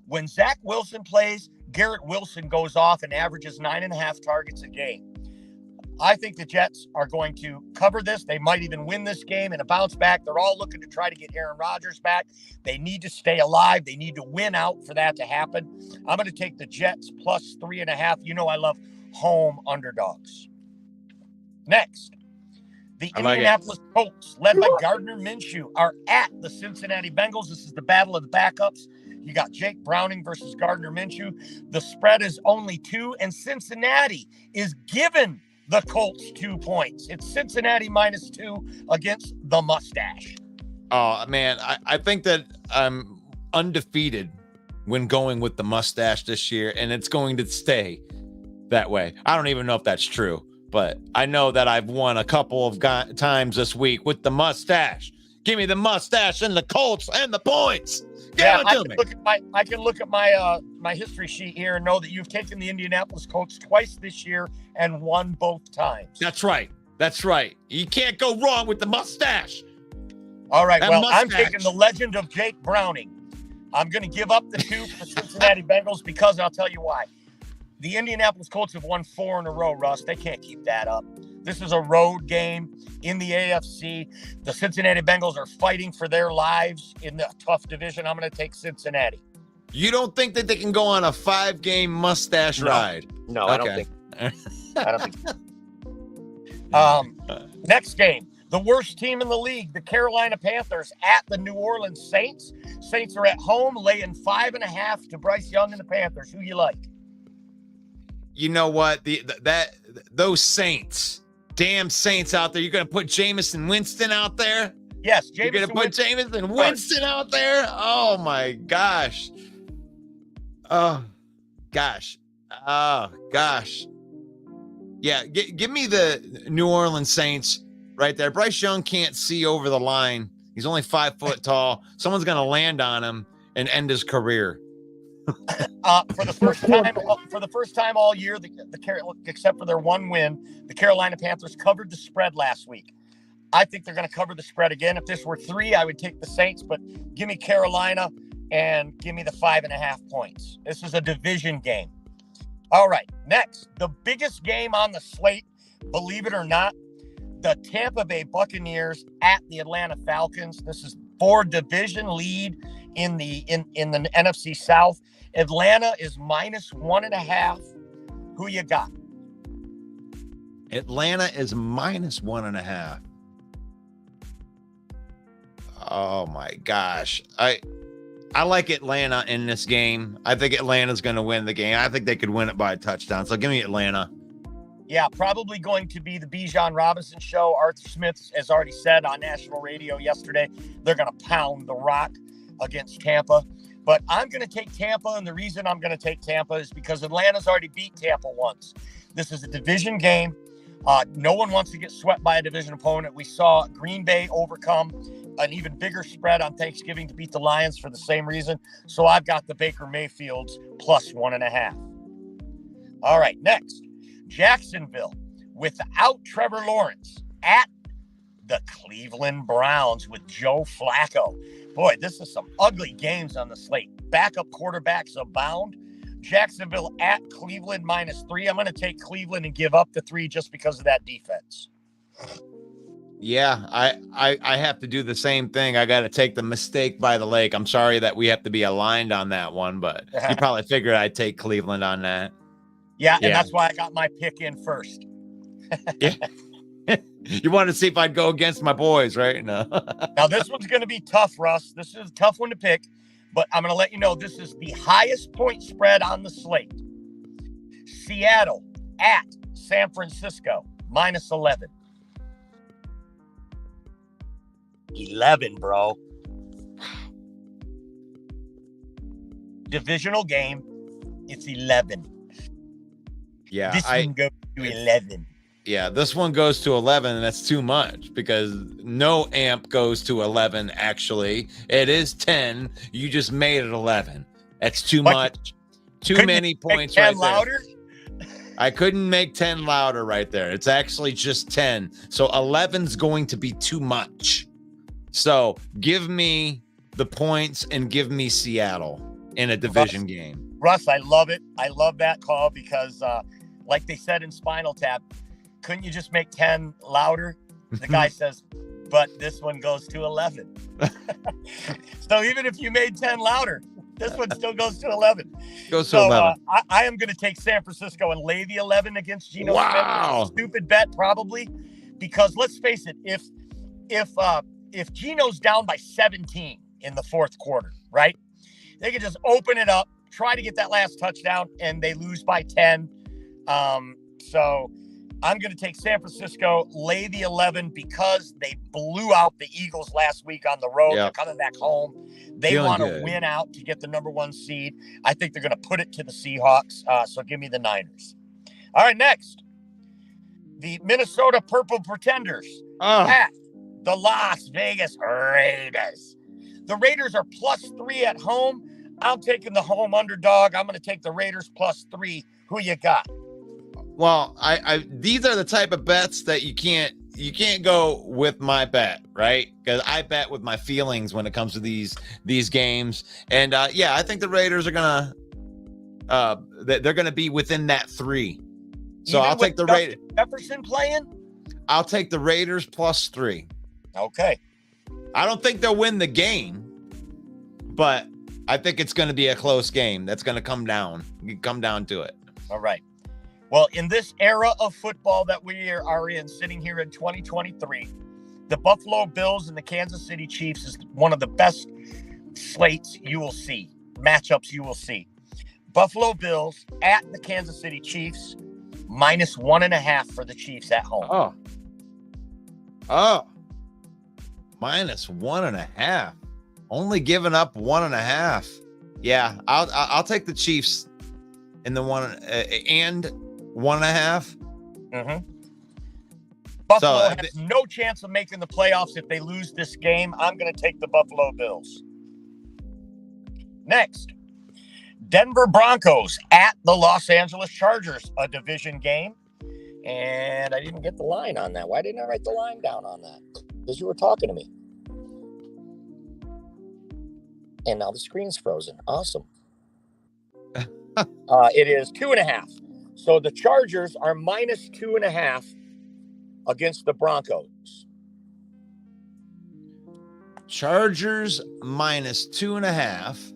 When Zach Wilson plays, Garrett Wilson goes off and averages 9.5 targets a game. I think the Jets are going to cover this. They might even win this game and a bounce back. They're all looking to try to get Aaron Rodgers back. They need to stay alive. They need to win out for that to happen. I'm going to take the Jets plus 3.5. You know I love home underdogs. Next, the Indianapolis Colts, led by Gardner Minshew, are at the Cincinnati Bengals. This is the battle of the backups. You got Jake Browning versus Gardner Minshew. The spread is only 2, and Cincinnati is given the Colts 2 points. It's Cincinnati -2 against the mustache. Oh, man, I think that I'm undefeated when going with the mustache this year, and it's going to stay that way. I don't even know if that's true, but I know that I've won a couple of times this week with the mustache. Give me the mustache and the Colts and the points. I can look at my history sheet here and know that you've taken the Indianapolis Colts twice this year and won both times. That's right. You can't go wrong with the mustache. All right. I'm taking the legend of Jake Browning. I'm going to give up the 2 for the Cincinnati Bengals because I'll tell you why. The Indianapolis Colts have won 4 in a row, Russ. They can't keep that up. This is a road game in the AFC. The Cincinnati Bengals are fighting for their lives in the tough division. I'm going to take Cincinnati. You don't think that they can go on a 5-game mustache ride? No, okay. I don't think so. Next game, the worst team in the league, the Carolina Panthers at the New Orleans Saints. Saints are at home, laying 5.5 to Bryce Young and the Panthers. Who you like? You know what? Those Saints. Damn Saints out there. You're going to put Jameis Winston out there? Yes, You're going to put Jameis Winston out there? Oh, my gosh. Oh, gosh. Yeah, give me the New Orleans Saints right there. Bryce Young can't see over the line. He's only 5 foot tall. Someone's going to land on him and end his career. For the first time all year, except for their one win, the Carolina Panthers covered the spread last week. I think they're going to cover the spread again. If this were 3, I would take the Saints, but give me Carolina and give me the 5.5 points. This is a division game. All right, next, the biggest game on the slate, believe it or not, the Tampa Bay Buccaneers at the Atlanta Falcons. This is for division lead in the NFC South. Atlanta is -1.5. Who you got? Atlanta is -1.5. Oh my gosh. I like Atlanta in this game. I think Atlanta's going to win the game. I think they could win it by a touchdown. So give me Atlanta. Yeah, probably going to be the Bijan Robinson show. Arthur Smith has already said on national radio yesterday, they're going to pound the rock against Tampa. But I'm going to take Tampa, and the reason I'm going to take Tampa is because Atlanta's already beat Tampa once. This is a division game. No one wants to get swept by a division opponent. We saw Green Bay overcome an even bigger spread on Thanksgiving to beat the Lions for the same reason. So I've got the Baker Mayfields +1.5. All right, next, Jacksonville without Trevor Lawrence at the Cleveland Browns with Joe Flacco. Boy, this is some ugly games on the slate. Backup quarterbacks abound. Jacksonville at Cleveland -3. I'm going to take Cleveland and give up the 3 just because of that defense. Yeah, I have to do the same thing. I got to take the mistake by the lake. I'm sorry that we have to be aligned on that one, but you probably figured I'd take Cleveland on that. Yeah, and that's why I got my pick in first. Yeah. You wanted to see if I'd go against my boys, right? No. Now, this one's going to be tough, Russ. This is a tough one to pick, but I'm going to let you know this is the highest point spread on the slate. Seattle at San Francisco, -11. 11, bro. Divisional game, it's 11. Yeah, this one goes to 11. Yeah, this one goes to 11, and that's too much because no amp goes to 11. Actually, it is 10. You just made it 11. That's too much. Too many points right louder? there. I couldn't make 10 louder right there. It's actually just 10. So 11's going to be too much. So give me the points and give me Seattle in a division game. Russ, I love it. I love that call because, like they said in Spinal Tap, couldn't you just make 10 louder? The guy says, but this one goes to 11. So even if you made 10 louder, this one still goes to 11. Goes to 11. I am going to take San Francisco and lay the 11 against Geno Wow. Smith. Stupid bet, probably, because let's face it, if Geno's down by 17 in the fourth quarter, right? They can just open it up, try to get that last touchdown, and they lose by 10. So I'm going to take San Francisco, lay the 11 because they blew out the Eagles last week on the road. Yep. They're coming back home. They want to win out to get the number 1 seed. I think they're going to put it to the Seahawks. So give me the Niners. All right, next. The Minnesota Purple Pretenders at the Las Vegas Raiders. The Raiders are +3 at home. I'm taking the home underdog. I'm going to take the Raiders +3. Who you got? Well, I these are the type of bets that you can't go with my bet, right? Because I bet with my feelings when it comes to these games. And I think the Raiders are gonna they're gonna be within that 3. So I'll take the Raiders. Jefferson playing? I'll take the Raiders +3. Okay. I don't think they'll win the game, but I think it's going to be a close game. That's going to come down to it. All right. Well, in this era of football that we are in, sitting here in 2023, the Buffalo Bills and the Kansas City Chiefs is one of the best slates you will see, matchups you will see. Buffalo Bills at the Kansas City Chiefs, -1.5 for the Chiefs at home. Oh. -1.5. Only giving up 1.5. Yeah, I'll take the Chiefs in the 1 and 1.5. Mm-hmm. Buffalo has no chance of making the playoffs if they lose this game. I'm going to take the Buffalo Bills. Next, Denver Broncos at the Los Angeles Chargers, a division game. And I didn't get the line on that. Why didn't I write the line down on that? Because you were talking to me. And now the screen's frozen. Awesome. It is 2.5. So the Chargers are -2.5 against the Broncos. Chargers -2.5,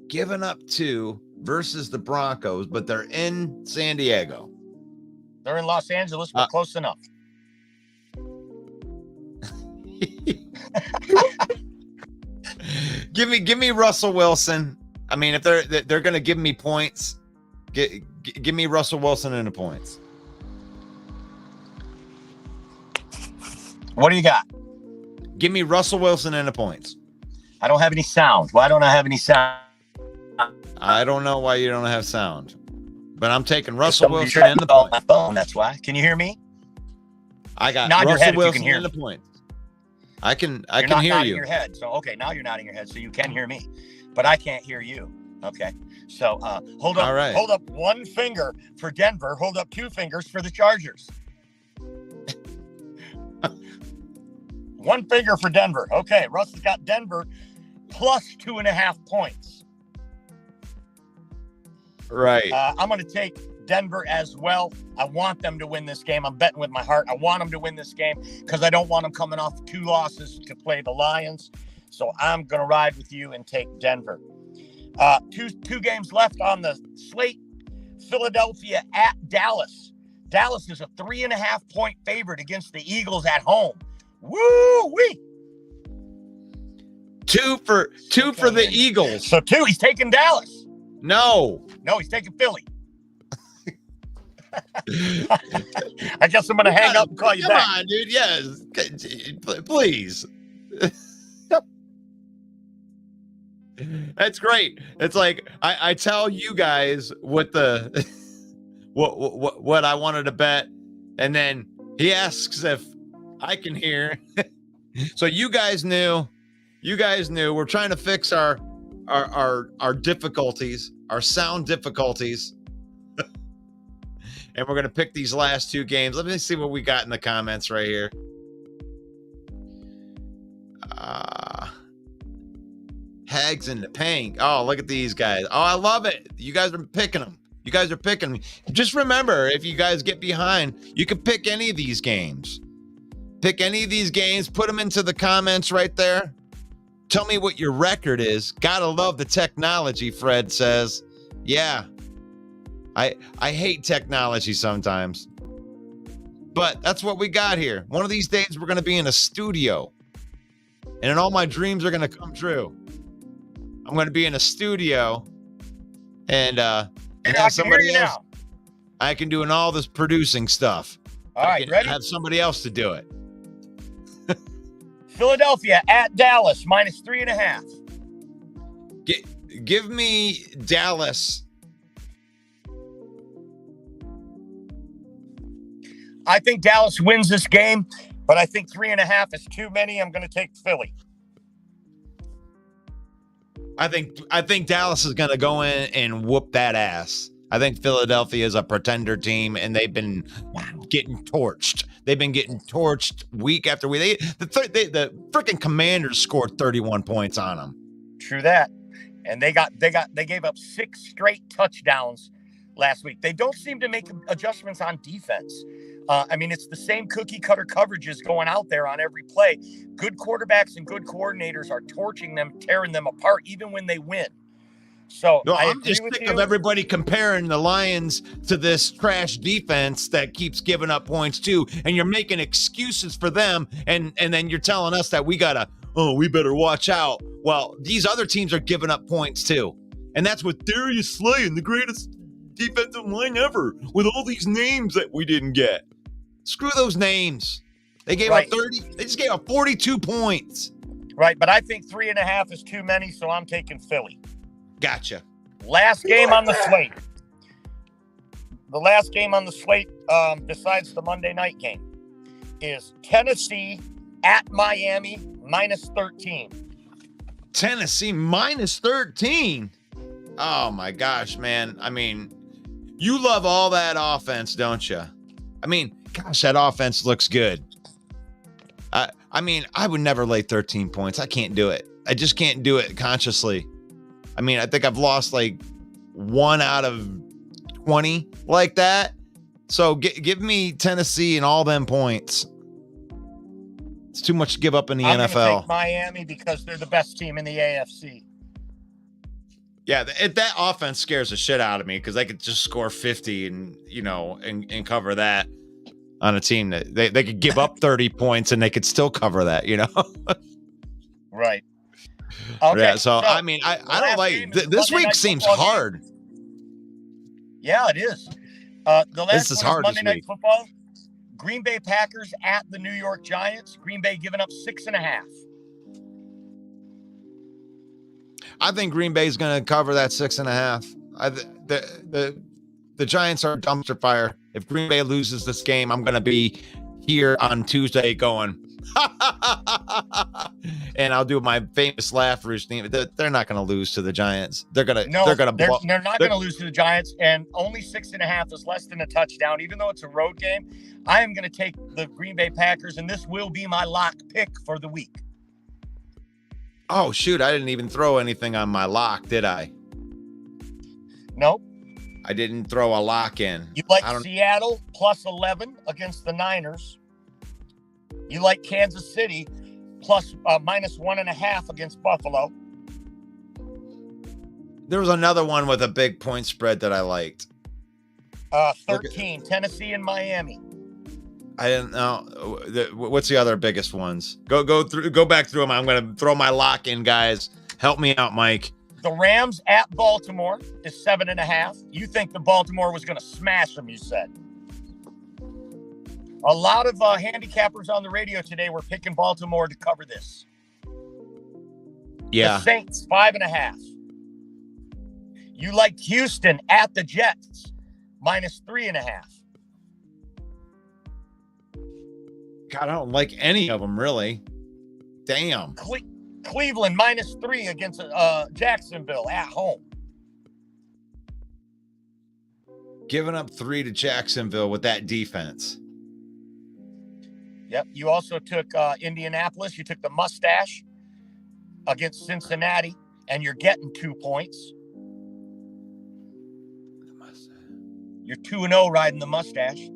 giving up 2 versus the Broncos, but they're in San Diego. They're in Los Angeles, but close enough. Give me Russell Wilson. I mean, if they're going to give me points, give me Russell Wilson in the points. What do you got? Give me Russell Wilson in the points. I don't have any sound. Why don't I have any sound? I don't know why you don't have sound, but I'm taking Russell Wilson in the points. My phone, that's why. Can you hear me? I got Nod Russell your head Wilson if you can in hear the points. I can You're hear nodding you. Your head. So okay, now you're nodding your head, so you can hear me, but I can't hear you. Okay, so hold up. All right. Hold up 1 finger for Denver. Hold up 2 fingers for the Chargers. 1 finger for Denver. Okay, Russ has got Denver +2.5 points. Right. I'm going to take Denver as well. I want them to win this game. I'm betting with my heart. I want them to win this game because I don't want them coming off 2 losses to play the Lions. So I'm going to ride with you and take Denver. Two games left on the slate. Philadelphia at Dallas. Dallas is a 3.5 point favorite against the Eagles at home. Woo-wee! 2 for the Eagles. So 2, he's taking Dallas. No, he's taking Philly. I guess I'm going to hang up and call you back. Come on, dude. Yes. Please. That's great. It's like I tell you guys what the what I wanted to bet, And then he asks if I can hear. So you guys knew. We're trying to fix our difficulties, our sound difficulties. And we're going to pick these last two games. Let me see what we got in the comments right here. Hags in the paint. Oh, look at these guys. Oh, I love it. You guys are picking them. You guys are picking them. Just remember, if you guys get behind, you can pick any of these games. Pick any of these games. Put them into the comments right there. Tell me what your record is. Gotta love the technology, Fred says. Yeah. I hate technology sometimes. But that's what we got here. One of these days, we're going to be in a studio. And then all my dreams are going to come true. I'm going to be in a studio and have somebody else. Now. I can do all this producing stuff. All right, ready? Have somebody else to do it. Philadelphia at Dallas, -3.5. Give me Dallas. I think Dallas wins this game, but I think 3.5 is too many. I'm going to take Philly. I think Dallas is going to go in and whoop that ass. I think Philadelphia is a pretender team, and they've been getting torched. They've been getting torched week after week. The freaking Commanders scored 31 points on them. True that, and they gave up 6 straight touchdowns last week. They don't seem to make adjustments on defense. It's the same cookie cutter coverages going out there on every play. Good quarterbacks and good coordinators are torching them, tearing them apart, even when they win. So I'm just sick of everybody comparing the Lions to this trash defense that keeps giving up points too. And you're making excuses for them. And then you're telling us that we better watch out. Well, these other teams are giving up points too. And that's with Darius Slay and the greatest defensive line ever with all these names that we didn't get. Screw those names. They gave up 30. They just gave up 42 points. Right, but I think 3.5 is too many, so I'm taking Philly. Gotcha. Last game on the slate. The last game on the slate, besides the Monday night game, is Tennessee at Miami -13. Tennessee -13. Oh my gosh, man. You love all that offense, don't you? Gosh, that offense looks good. I would never lay 13 points. I can't do it. I just can't do it consciously. I think I've lost like 1 out of 20 like that. So give me Tennessee and all them points. It's too much to give up in the NFL. I'm going to take Miami because they're the best team in the AFC. Yeah, that offense scares the shit out of me because they could just score 50 and cover that on a team that they could give up 30 points and they could still cover that, Right. Okay. Yeah, so I don't like this week seems hard. Yeah, it is. The last this is hard Monday this Night week. Football. Green Bay Packers at the New York Giants. Green Bay giving up 6.5. I think Green Bay is going to cover that 6.5. The Giants are a dumpster fire. If Green Bay loses this game, I'm going to be here on Tuesday going, and I'll do my famous laugh routine. They're not going to lose to the Giants. They're not going to lose to the Giants, and only 6.5 is less than a touchdown. Even though it's a road game, I am going to take the Green Bay Packers, and this will be my lock pick for the week. Oh, shoot. I didn't even throw anything on my lock, did I? Nope. I didn't throw a lock in. You like Seattle +11 against the Niners. You like Kansas City -1.5 against Buffalo. There was another one with a big point spread that I liked. 13, Tennessee and Miami. I didn't know. What's the other biggest ones? Go back through them. I'm going to throw my lock in, guys. Help me out, Mike. The Rams at Baltimore is 7.5. You think the Baltimore was going to smash them, you said. A lot of handicappers on the radio today were picking Baltimore to cover this. Yeah. The Saints, 5.5. You liked Houston at the Jets, -3.5. God, I don't like any of them, really. Damn. Cleveland -3 against Jacksonville at home. Giving up 3 to Jacksonville with that defense. Yep. You also took Indianapolis. You took the mustache against Cincinnati, and you're getting 2 points. You're 2-0 riding the mustache.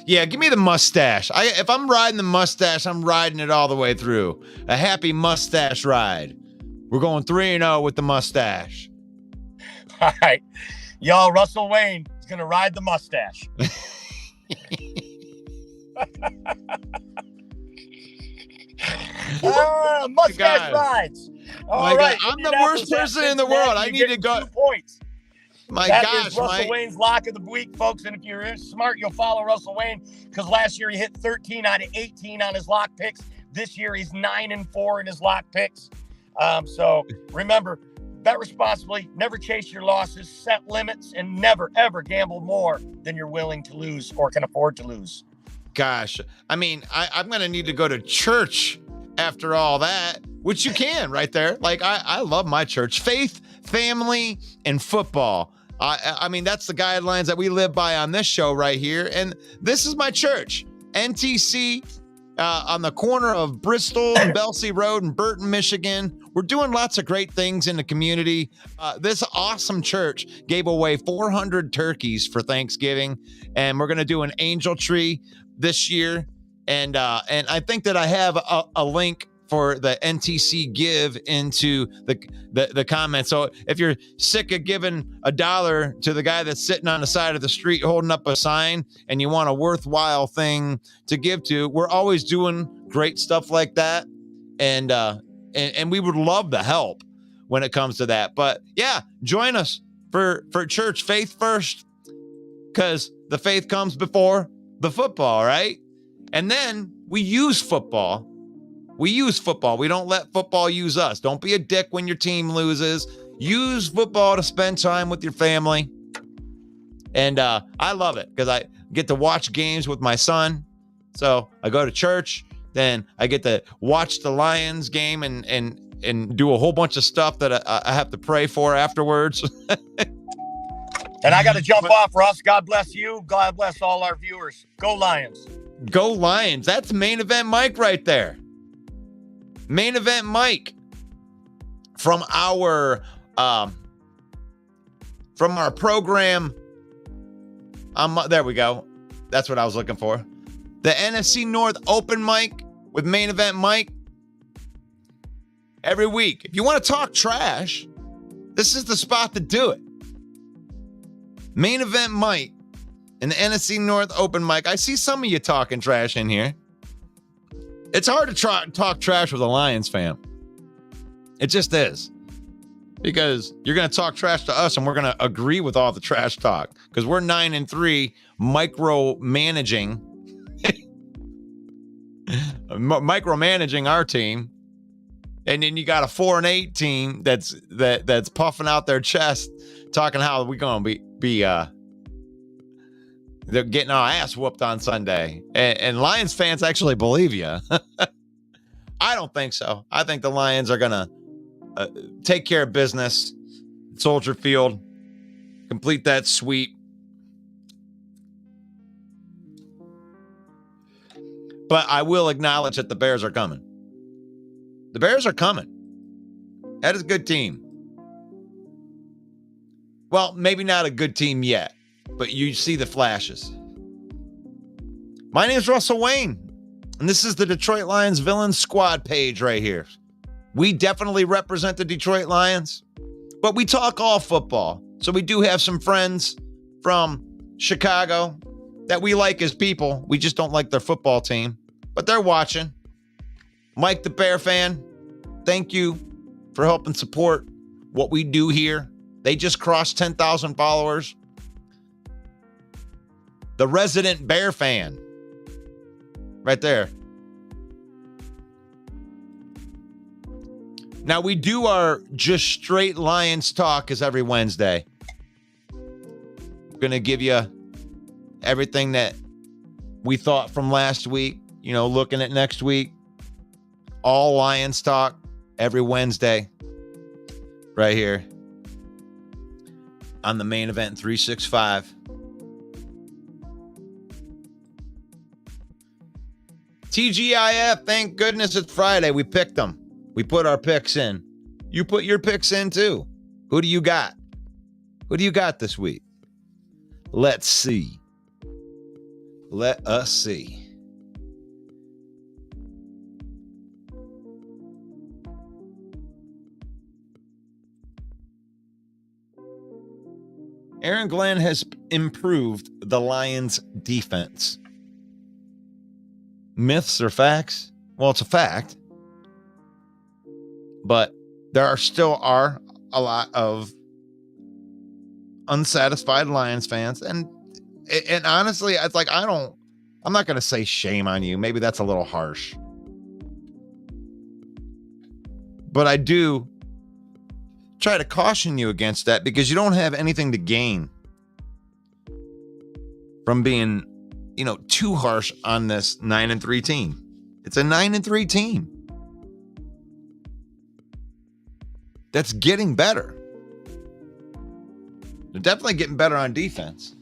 Yeah, give me the mustache. If I'm riding the mustache, I'm riding it all the way through. A happy mustache ride. We're going 3-0 with the mustache. All right. Y'all, Russell Wayne is going to ride the mustache. Mustache rides. All right. I'm the worst person in the world. I need to go. 2 points. That is Russell Wayne's lock of the week, folks. And if you're smart, you'll follow Russell Wayne, because last year he hit 13 out of 18 on his lock picks. This year he's 9-4 in his lock picks. So remember, bet responsibly, never chase your losses, set limits, and never, ever gamble more than you're willing to lose or can afford to lose. Gosh, I mean, I'm going to need to go to church after all that, which you can right there. Like, I love my church. Faith, family, and football. I mean, that's the guidelines that we live by on this show right here. And this is my church, NTC, on the corner of Bristol and Belsey Road in Burton, Michigan. We're doing lots of great things in the community. This awesome church gave away 400 turkeys for Thanksgiving, and we're going to do an angel tree this year. And I think that I have a link for the NTC give into the comments. So if you're sick of giving $1 to the guy that's sitting on the side of the street holding up a sign, and you want a worthwhile thing to give to, we're always doing great stuff like that. And we would love the help when it comes to that. But yeah, join us for church. Faith first, because the faith comes before the football, right? And then we use football. We use football. We don't let football use us. Don't be a dick when your team loses. Use football to spend time with your family. And I love it because I get to watch games with my son. So I go to church, then I get to watch the Lions game and do a whole bunch of stuff that I have to pray for afterwards. And I got to jump off, Russ. God bless you. God bless all our viewers. Go Lions. Go Lions. That's Main Event Mike right there. Main Event Mike from our program. There we go. That's what I was looking for. The NFC North Open Mic with Main Event Mike every week. If you want to talk trash, this is the spot to do it. Main Event Mike and the NFC North Open Mic. I see some of you talking trash in here. It's hard to talk trash with a Lions fan. It just is. Because you're going to talk trash to us and we're going to agree with all the trash talk. Because we're 9-3 micromanaging our team. And then you got a 4-8 team that's puffing out their chest, talking how we're going to be they're getting our ass whooped on Sunday. And Lions fans actually believe you. I don't think so. I think the Lions are going to take care of business at Soldier Field, complete that sweep. But I will acknowledge that the Bears are coming. The Bears are coming. That is a good team. Well, maybe not a good team yet, but you see the flashes. My name is Russell Wayne, and this is the Detroit Lions Villain Squad page right here. We definitely represent the Detroit Lions, but we talk all football. So we do have some friends from Chicago that we like as people. We just don't like their football team, but they're watching. Mike the Bear fan, thank you for helping support what we do here. They just crossed 10,000 followers. The resident Bear fan, right there. Now, we do our just straight Lions talk is every Wednesday. I'm going to give you everything that we thought from last week. looking at next week, all Lions talk every Wednesday right here on the Main Event 365. TGIF, thank goodness it's Friday. We picked them. We put our picks in. You put your picks in too. Who do you got? Who do you got this week? Let's see. Let us see. Aaron Glenn has improved the Lions' defense. Myths or facts? Well, it's a fact. But there still are a lot of unsatisfied Lions fans. And honestly, it's like, I'm not going to say shame on you. Maybe that's a little harsh. But I do try to caution you against that because you don't have anything to gain from being, too harsh on this 9-3 team. It's a 9-3 team that's getting better. They're definitely getting better on defense.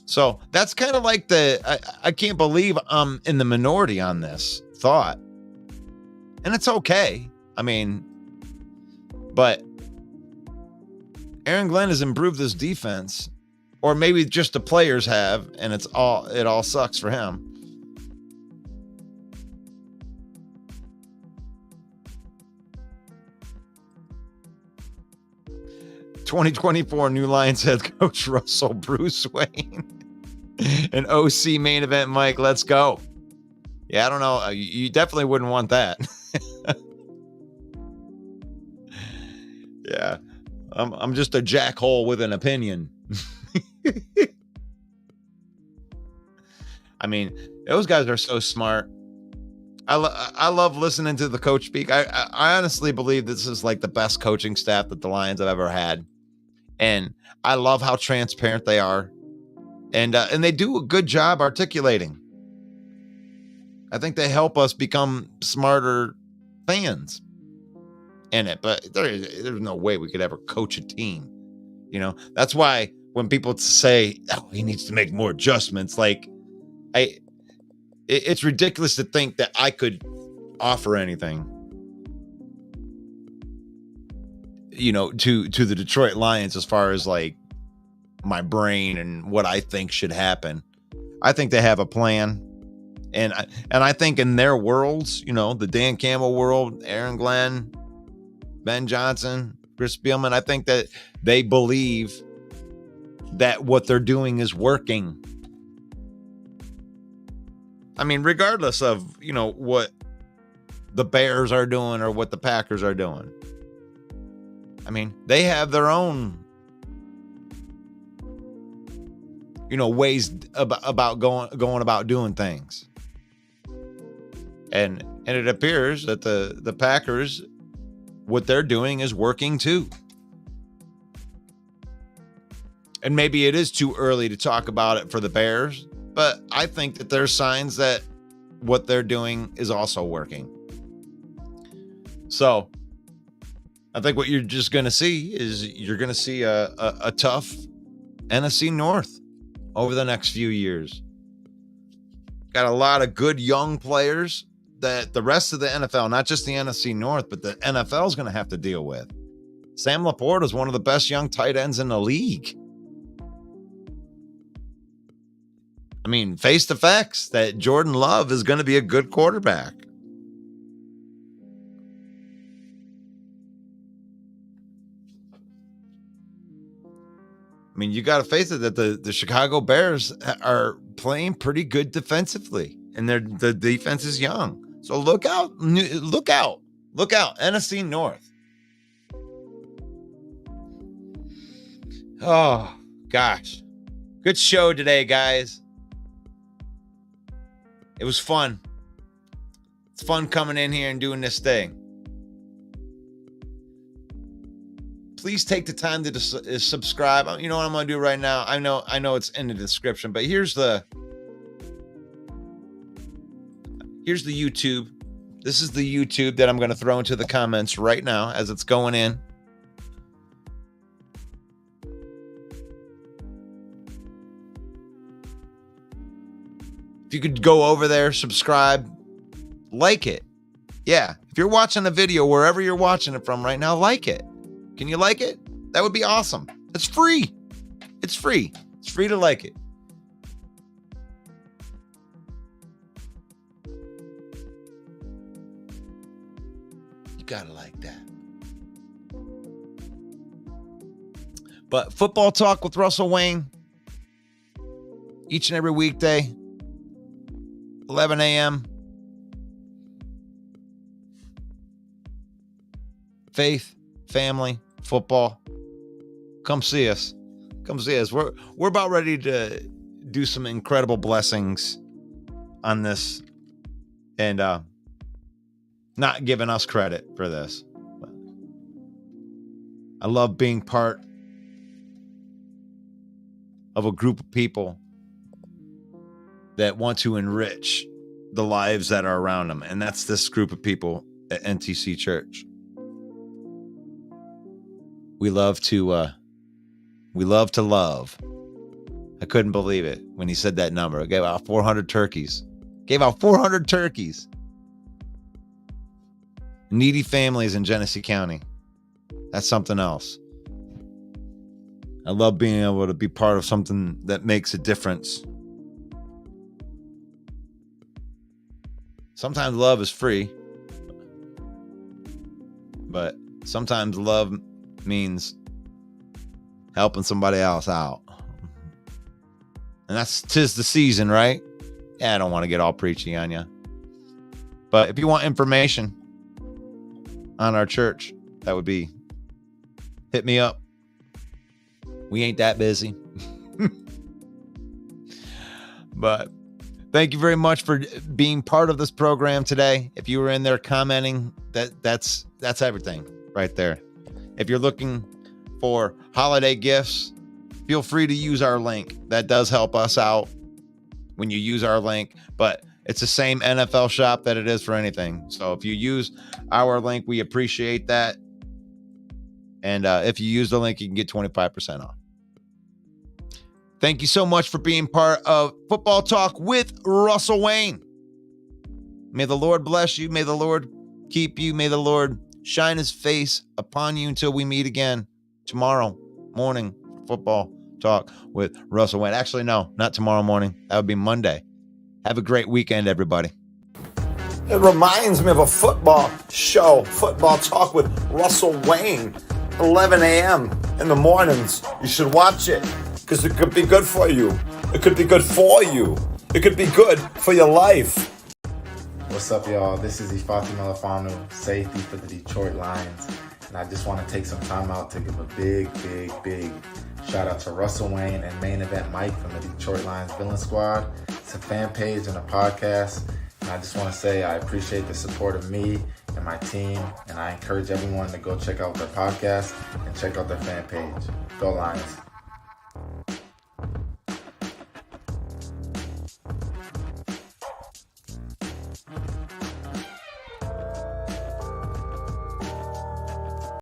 So that's kind of like I can't believe I'm in the minority on this thought. And it's okay. I mean, but Aaron Glenn has improved this defense, or maybe just the players have, and it all sucks for him. '24 new Lions head coach Russell Bruce Wayne and OC main event Mike. Let's go. Yeah, I don't know. You definitely wouldn't want that. Yeah, I'm just a jackhole with an opinion. I mean, those guys are so smart. I love listening to the coach speak. I honestly believe this is like the best coaching staff that the Lions have ever had. And I love how transparent they are. And they do a good job articulating. I think they help us become smarter fans in it. But there's no way we could ever coach a team. That's why when people say, oh, he needs to make more adjustments, like it's ridiculous to think that I could offer anything, to the Detroit Lions as far as like my brain and what I think should happen. I think they have a plan. And I think in their worlds, the Dan Campbell world, Aaron Glenn, Ben Johnson, Chris Spielman, I think that they believe that what they're doing is working. I mean, regardless of, what the Bears are doing or what the Packers are doing. I mean, they have their own, ways about going about doing things. And it appears that the Packers, what they're doing is working too. And maybe it is too early to talk about it for the Bears, but I think that there's signs that what they're doing is also working. So I think what you're just going to see is you're going to see a tough NFC North over the next few years. Got a lot of good young players that the rest of the NFL, not just the NFC North, but the NFL is going to have to deal with. Sam Laporta is one of the best young tight ends in the league. I mean, face the facts that Jordan Love is going to be a good quarterback. I mean, you got to face it that the Chicago Bears are playing pretty good defensively, and the defense is young. So look out, NFC North. Oh, gosh. Good show today, guys. It was fun. It's fun coming in here and doing this thing. Please take the time to subscribe. You know what I'm going to do right now? I know it's in the description, but here's the Here's the YouTube. This is the YouTube that I'm going to throw into the comments right now as it's going in. If you could go over there, subscribe, like it. Yeah, if you're watching the video, wherever you're watching it from right now, like it. Can you like it? That would be awesome. It's free. It's free. It's free to like it. You gotta like that. But football talk with Russell Wayne, each and every weekday, 11 a.m. Faith, family, football. Come see us. Come see us. We're about ready to do some incredible blessings on this, and not giving us credit for this. I love being part of a group of people that want to enrich the lives that are around them, and that's this group of people at NTC Church. We love to love. I couldn't believe it when he said that number. I gave out 400 turkeys. Needy families in Genesee County. That's something else. I love being able to be part of something that makes a difference. Sometimes love is free, but sometimes love means helping somebody else out. And that's 'tis the season, right? Yeah, I don't want to get all preachy on you. But if you want information on our church, that would be, hit me up. We ain't that busy. But thank you very much for being part of this program today. If you were in there commenting, that's everything right there. If you're looking for holiday gifts, feel free to use our link. That does help us out when you use our link, but it's the same NFL shop that it is for anything. So if you use our link, we appreciate that. And if you use the link, you can get 25% off. Thank you so much for being part of Football Talk with Russell Wayne. May the Lord bless you. May the Lord keep you. May the Lord shine his face upon you until we meet again tomorrow morning. Football Talk with Russell Wayne. Actually, no, not tomorrow morning. That would be Monday. Have a great weekend, everybody. It reminds me of a football show, Football Talk with Russell Wayne, 11 a.m. in the mornings. You should watch it because it could be good for you. It could be good for you. It could be good for your life. What's up, y'all? This is Ifati Malafanu, safety for the Detroit Lions. And I just want to take some time out to give a big shout out to Russell Wayne and Main Event Mike from the Detroit Lions Villain Squad. It's a fan page and a podcast. And I just want to say I appreciate the support of me and my team. And I encourage everyone to go check out their podcast and check out their fan page. Go Lions.